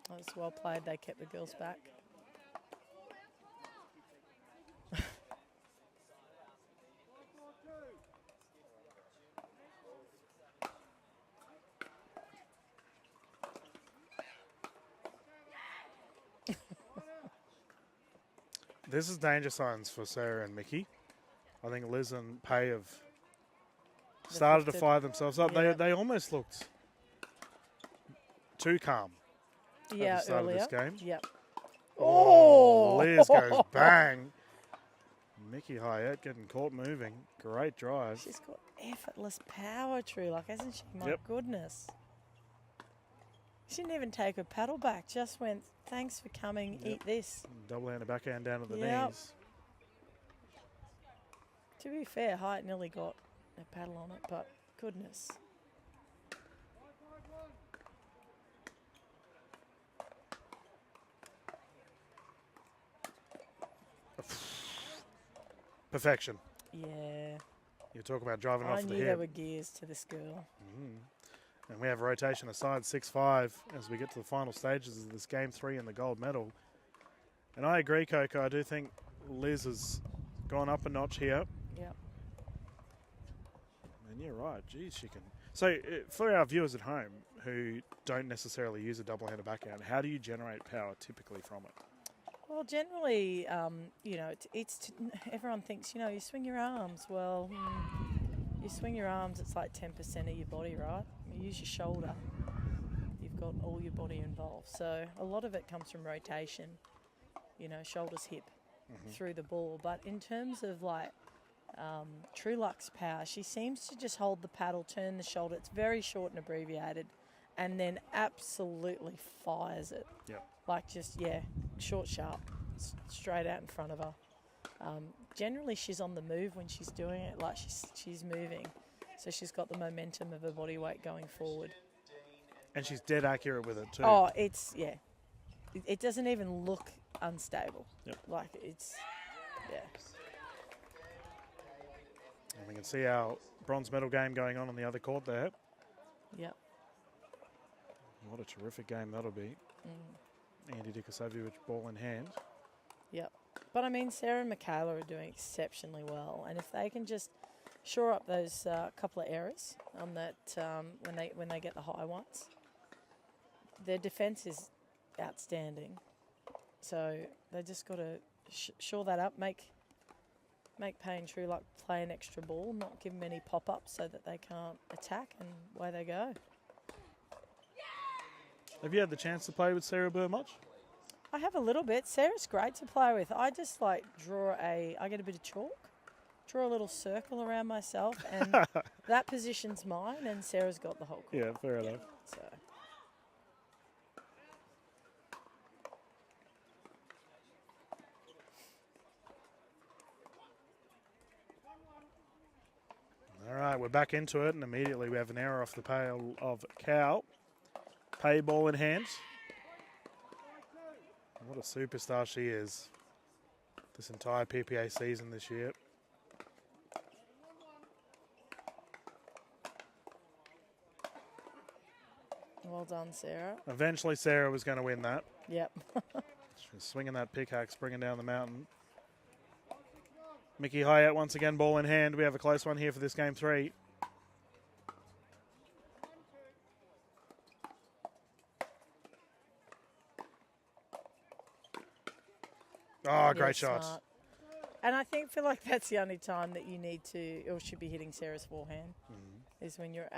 That's well played. They kept the girls back. This is danger signs for Sarah and Mickey. I think Liz and Pay have started to fire themselves up. Yeah. They almost looked too calm at the start earlier. of this game. Yep. Oh, Liz goes bang. Mickey Haet getting caught moving. Great drive. She's got effortless power, Truluck, hasn't she? My Yep. goodness. She didn't even take her paddle back. Just went, thanks for coming, eat this. Double-handed backhand down to the Yep. knees. To be fair, Haet nearly got a paddle on it, but goodness. Perfection. Yeah. You talk about driving I off the knew hip. there were gears to this girl. And we have a rotation aside 6-5 as we get to the final stages of this game 3 and the gold medal. And I agree, Coco. I do think Liz has gone up a notch here. Yep. And you're right. Geez, she can. So for our viewers at home who don't necessarily use a double-handed backhand, how do you generate power typically from it? Well, generally, you know, everyone thinks, you know, you swing your arms. Well, you swing your arms, it's like 10% of your body, right? You use your shoulder. You've got all your body involved. So a lot of it comes from rotation, you know, shoulders, hip, through the ball. But in terms of like Truluck's power, she seems to just hold the paddle, turn the shoulder. It's very short and abbreviated, and then absolutely fires it. Yep. Like just, yeah, short, sharp, straight out in front of her. Generally, she's on the move when she's doing it, like she's moving. So she's got the momentum of her body weight going forward. And she's dead accurate with it too. Oh, it's, yeah. It doesn't even look unstable. Yep. Like it's, yeah. And we can see our bronze medal game going on the other court there. Yep. What a terrific game that'll be. Andy Dikosovic, ball in hand. Yep. But I mean, Sarah and Michaela are doing exceptionally well, and if they can just shore up those couple of errors on that when they get the high ones, their defence is outstanding. So they just got to shore that up, make Payne Truluck play an extra ball, not give them any pop-ups so that they can't attack, and away they go. Have you had the chance to play with Sarah Burr much? I have a little bit. Sarah's great to play with. I just like I get a bit of chalk, draw a little circle around myself, and that position's mine, and Sarah's got the whole court. Yeah, fair enough. So. All right, we're back into it, and immediately we have an error off the pail of Cow. Pay ball in hand. What a superstar she is this entire PPA season this year. Well done, Sarah. Eventually, Sarah was going to win that. Yep. She was swinging that pickaxe, bringing down the mountain. Mickey Haet once again, ball in hand. We have a close one here for this game 3. Oh, great shot. Smart. And I feel like that's the only time that you need to, or should be hitting Sarah's forehand, is when you're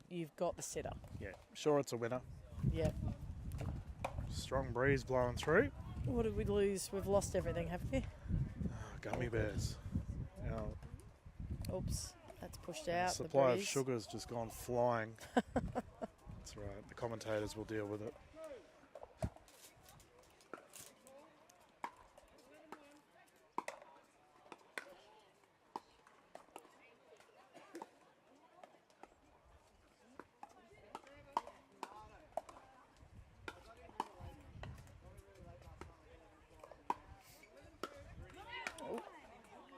you've got the setup. Yeah, sure it's a winner. Yep. Strong breeze blowing through. What did we lose? We've lost everything, haven't we? Gummy bears. Oops, that's pushed out. Supply the of breeze. sugar's just gone flying. That's right. The commentators will deal with it.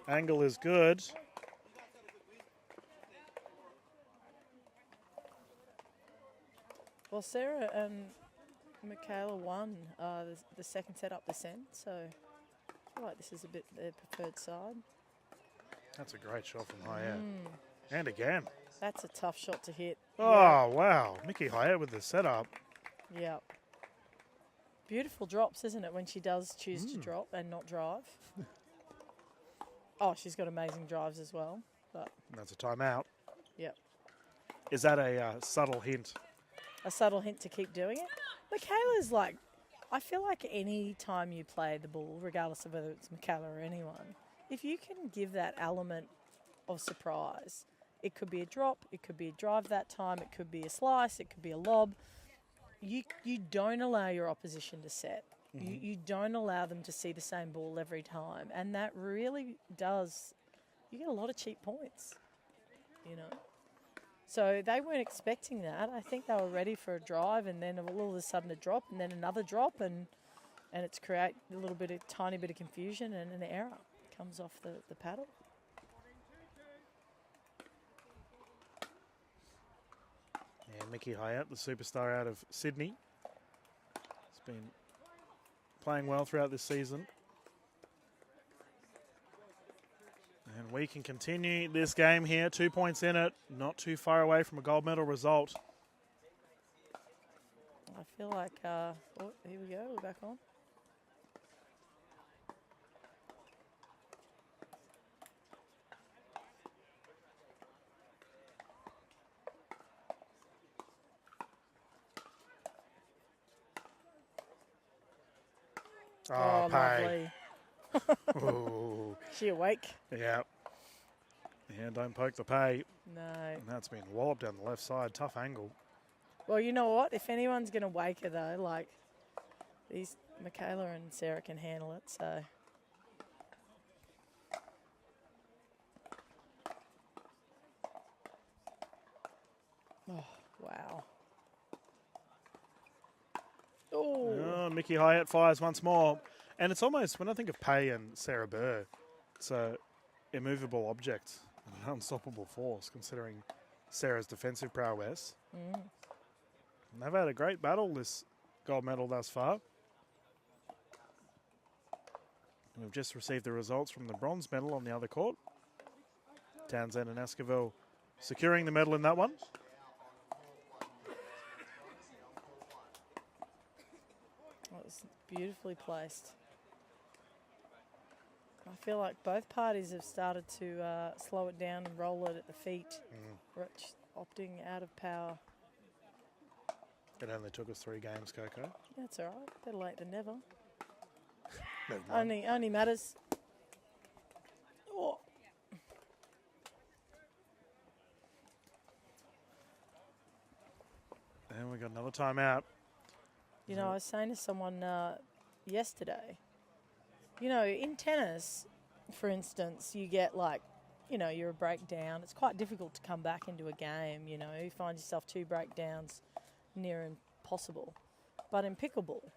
Angle is good. Well, Sarah and Michaela won the second set up the set, so I feel like this is a bit their preferred side. That's a great shot from Haet. And again. That's a tough shot to hit. Oh, wow. Mickey Haet with the setup. Yeah. Beautiful drops, isn't it, when she does choose to drop and not drive? Oh, she's got amazing drives as well. But That's a timeout. yep. Is that a subtle hint? A subtle hint to keep doing it. Michaela's like, I feel like any time you play the ball, regardless of whether it's Michaela or anyone, if you can give that element of surprise, it could be a drop, it could be a drive that time, it could be a slice, it could be a lob. You don't allow your opposition to set. You don't allow them to see the same ball every time. And that really does, you get a lot of cheap points, you know. So they weren't expecting that. I think they were ready for a drive and then all of a sudden a drop and then another drop and it's create a little bit of tiny bit of confusion and an error comes off the paddle. Yeah, Mickey Haet, the superstar out of Sydney, has been playing well throughout this season. And we can continue this game here. 2 points in it, not too far away from a gold medal result. I feel like, oh, here we go, we're back on. Oh, pay. Lovely. Ooh. She awake? Yeah. Yeah, don't poke the pay. No. And that's been walloped down the left side. Tough angle. Well, you know what? If anyone's going to wake her, though, like, these Michaela and Sarah can handle it, so. Oh, wow. Oh, Mickey Haet fires once more. And it's almost, when I think of Pay and Sarah Burr, it's a immovable object, an unstoppable force, considering Sarah's defensive prowess. And they've had a great battle this gold medal thus far. We've just received the results from the bronze medal on the other court. Townsend and Esquivel securing the medal in that one. That was beautifully placed. I feel like both parties have started to slow it down and roll it at the feet, opting out of power. It only took us 3 games, Coco. That's all right. Better late than never. Never mind. Only matters. Oh. And we got another timeout. You know, I was saying to someone yesterday, you know, in tennis, for instance, you get like, you know, you're a breakdown. It's quite difficult to come back into a game, you know. You find yourself 2 breakdowns near impossible. But in pickleball,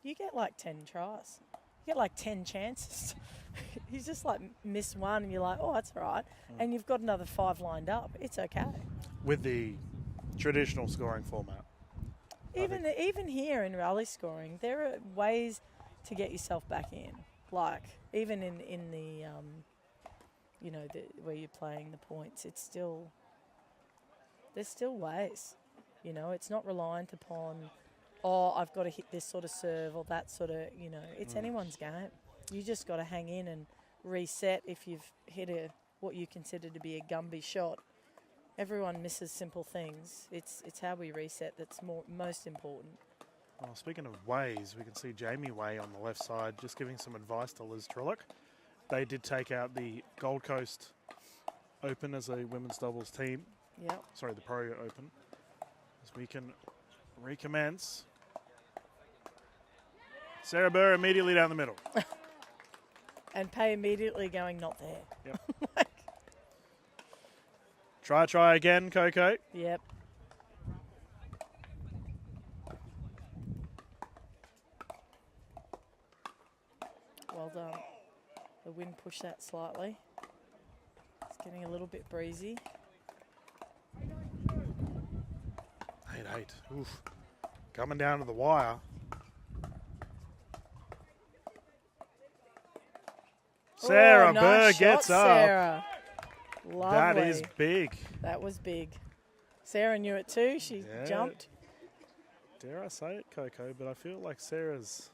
you get like 10 tries. You get like 10 chances. You just like miss one and you're like, oh, that's all right. And you've got another 5 lined up. It's okay. With the traditional scoring format. Even here in rally scoring, there are ways to get yourself back in. Like, even in the, you know, where you're playing the points, there's still ways. You know, it's not reliant upon, oh, I've got to hit this sort of serve or that sort of, you know, it's anyone's game. You just got to hang in and reset if you've hit what you consider to be a Gumby shot. Everyone misses simple things. It's how we reset that's most important. Well, speaking of ways, we can see Jamie Way on the left side just giving some advice to Liz Truluck. They did take out the Gold Coast Open as a women's doubles team. Yep. Sorry, the Pro Open. As we can recommence. Sarah Burr immediately down the middle. And Pay immediately going not there. Yep. Try again, Coco. Yep. Well done. The wind pushed that slightly. It's getting a little bit breezy. 8-8. Oof. coming down to the wire. Sarah nice Burr shot, gets up. Sarah. Lovely. That is big. That was big. Sarah knew it too. She jumped. Dare I say it, Coco, but I feel like Sarah's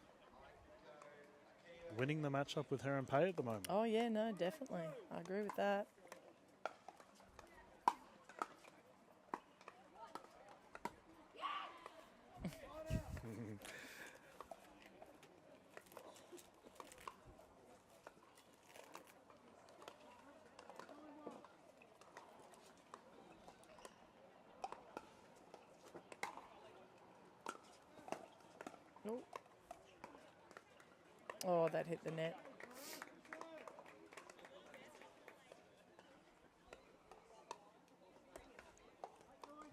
winning the matchup with her and Pay at the moment. Oh, yeah, no, definitely. I agree with that. Oh, that hit the net.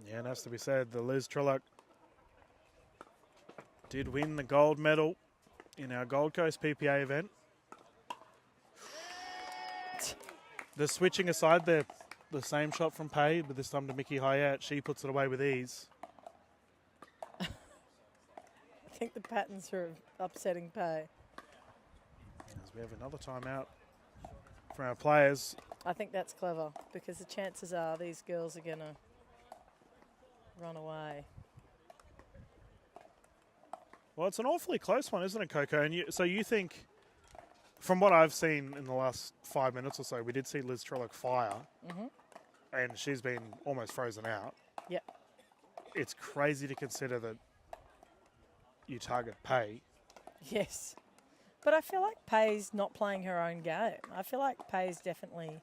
Yeah, and has to be said, the Liz Truluck did win the gold medal in our Gold Coast PPA event. The switching aside there, the same shot from Pay, but this time to Mickey Haet. She puts it away with ease. I think the patterns are upsetting Pay. As we have another timeout for our players. I think that's clever because the chances are these girls are going to run away. Well, it's an awfully close one, isn't it, Coco? And so you think, from what I've seen in the last 5 minutes or so, we did see Liz Truluck fire, and she's been almost frozen out. Yep. It's crazy to consider that you target Pay. Yes. But I feel like Pay's not playing her own game. I feel like Pay's definitely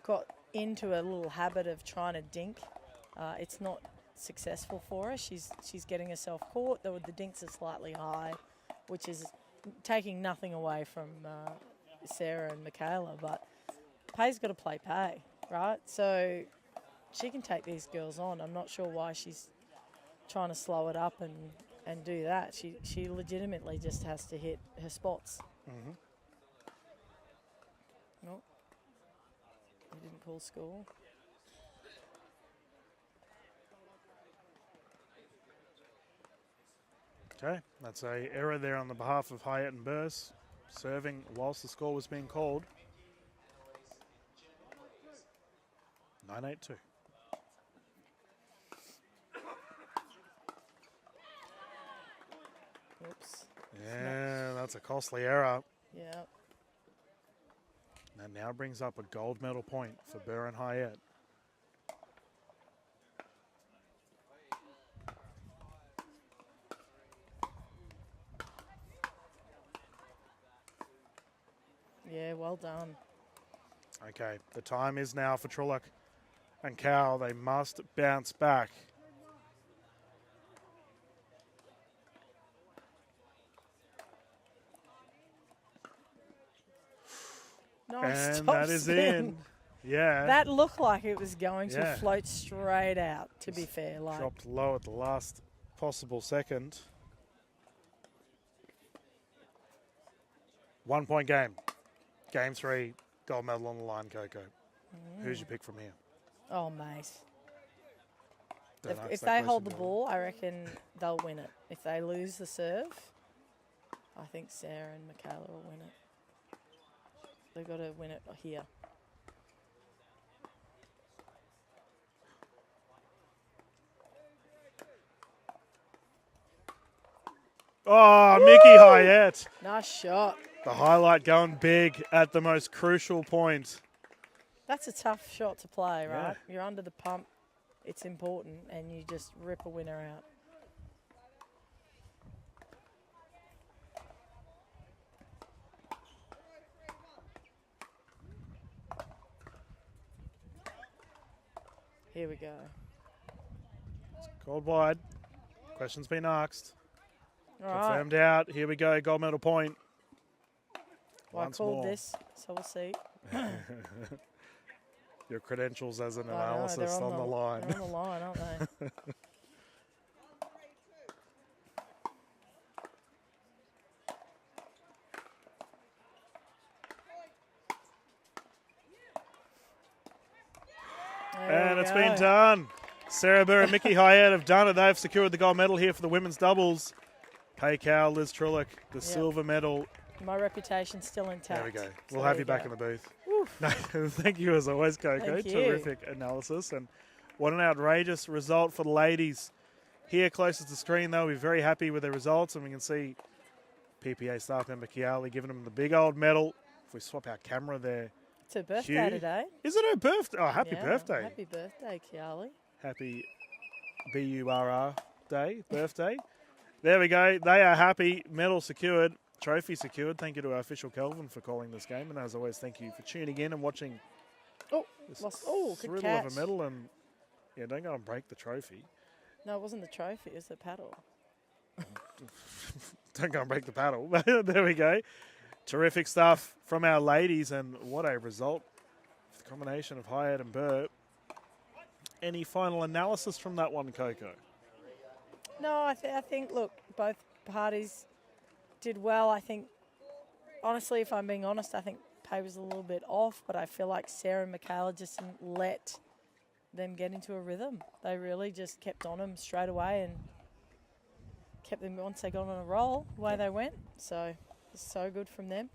got into a little habit of trying to dink. It's not successful for her. She's getting herself caught. The dinks are slightly high, which is taking nothing away from Sarah and Michaela. But Pay's got to play Pay, right? So she can take these girls on. I'm not sure why she's trying to slow it up and do that. She legitimately just has to hit her spots. Nope. He didn't call score. Okay, that's a error there on the behalf of Haet and Burr, serving whilst the score was being called. 9-8-2. Oops. Yeah, that's a costly error. Yeah. That now brings up a gold medal point for Burr and Haet. Yeah, well done. Okay, the time is now for Truluck and Cal. They must bounce back. Nice And top that is spin. in. Yeah. That looked like it was going to float straight out, to be fair. Like, dropped low at the last possible second. 1 point game. Game 3, gold medal on the line, Coco. Who's your pick from here? oh, mate. Don't ask If that they hold the question, ball, I reckon they'll win it. If they lose the serve, I think Sarah and Michaela will win it. They've got to win it here. Oh, Mickey Haet. Nice shot. The highlight going big at the most crucial point. That's a tough shot to play, right? Yeah. You're under the pump. It's important, and you just rip a winner out. Here we go. Called wide. Question's been asked. All right. Confirmed out. Here we go. Gold medal point. Well, I Once called more. this, so we'll see. Your credentials as an I know, analyst they're on the line. They're on the line, aren't they? And it's been done. Sarah Burr and Mickey Haet have done it. They've secured the gold medal here for the women's doubles. Kay Cowell, Liz Truluck, the silver medal. My reputation's still intact. There we go. So We'll have you back in the booth. No, thank you as always, Coco. Thank you. Terrific analysis. And what an outrageous result for the ladies. Here closest to the screen, they'll be very happy with their results. And we can see PPA staff member Kiali giving them the big old medal. If we swap our camera there. It's her birthday today. Is it her birthday? Oh, happy birthday. Happy birthday, Kiali. Happy BURR day, birthday. There we go. They are happy. Medal secured. Trophy secured. Thank you to our official Kelvin for calling this game. And as always, thank you for tuning in and watching this good thrill catch. of a medal. And yeah, don't go and break the trophy. No, it wasn't the trophy. It was the paddle. Don't go and break the paddle. There we go. Terrific stuff from our ladies. And what a result. The combination of Haet and Burr. Any final analysis from that one, Coco? No, I think, look, both parties did well. I think, honestly, if I'm being honest, I think Pay was a little bit off, but I feel like Sarah and Michaela just didn't let them get into a rhythm. They really just kept on them straight away and kept them, once they got on a roll, away they went. So it's so good from them.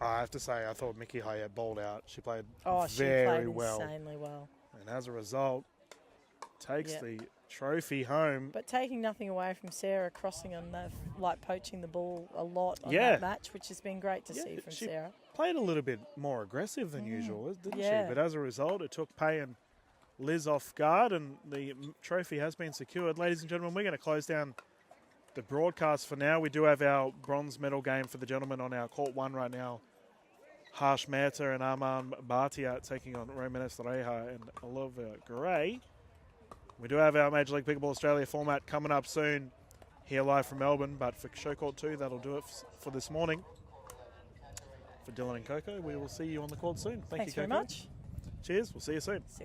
I have to say, I thought Mickey Haet bowled out. She played very well. Insanely well. And as a result, takes the trophy home. But taking nothing away from Sarah crossing on the, poaching the ball a lot on that match, which has been great to see from Sarah. Played a little bit more aggressive than usual, didn't she? But as a result, it took Pay and Liz off guard, and the trophy has been secured. Ladies and gentlemen, we're going to close down the broadcast for now. We do have our bronze medal game for the gentlemen on our court one right now. Harsh Mehta and Arman Bhatia taking on Romanes Reha and Oliver Gray. We do have our Major League Pickleball Australia format coming up soon here live from Melbourne, but for Show Court 2, that'll do it for this morning. For Dylan and Coco, we will see you on the court soon. Thanks you, Coco. Very much. Cheers. We'll see you soon.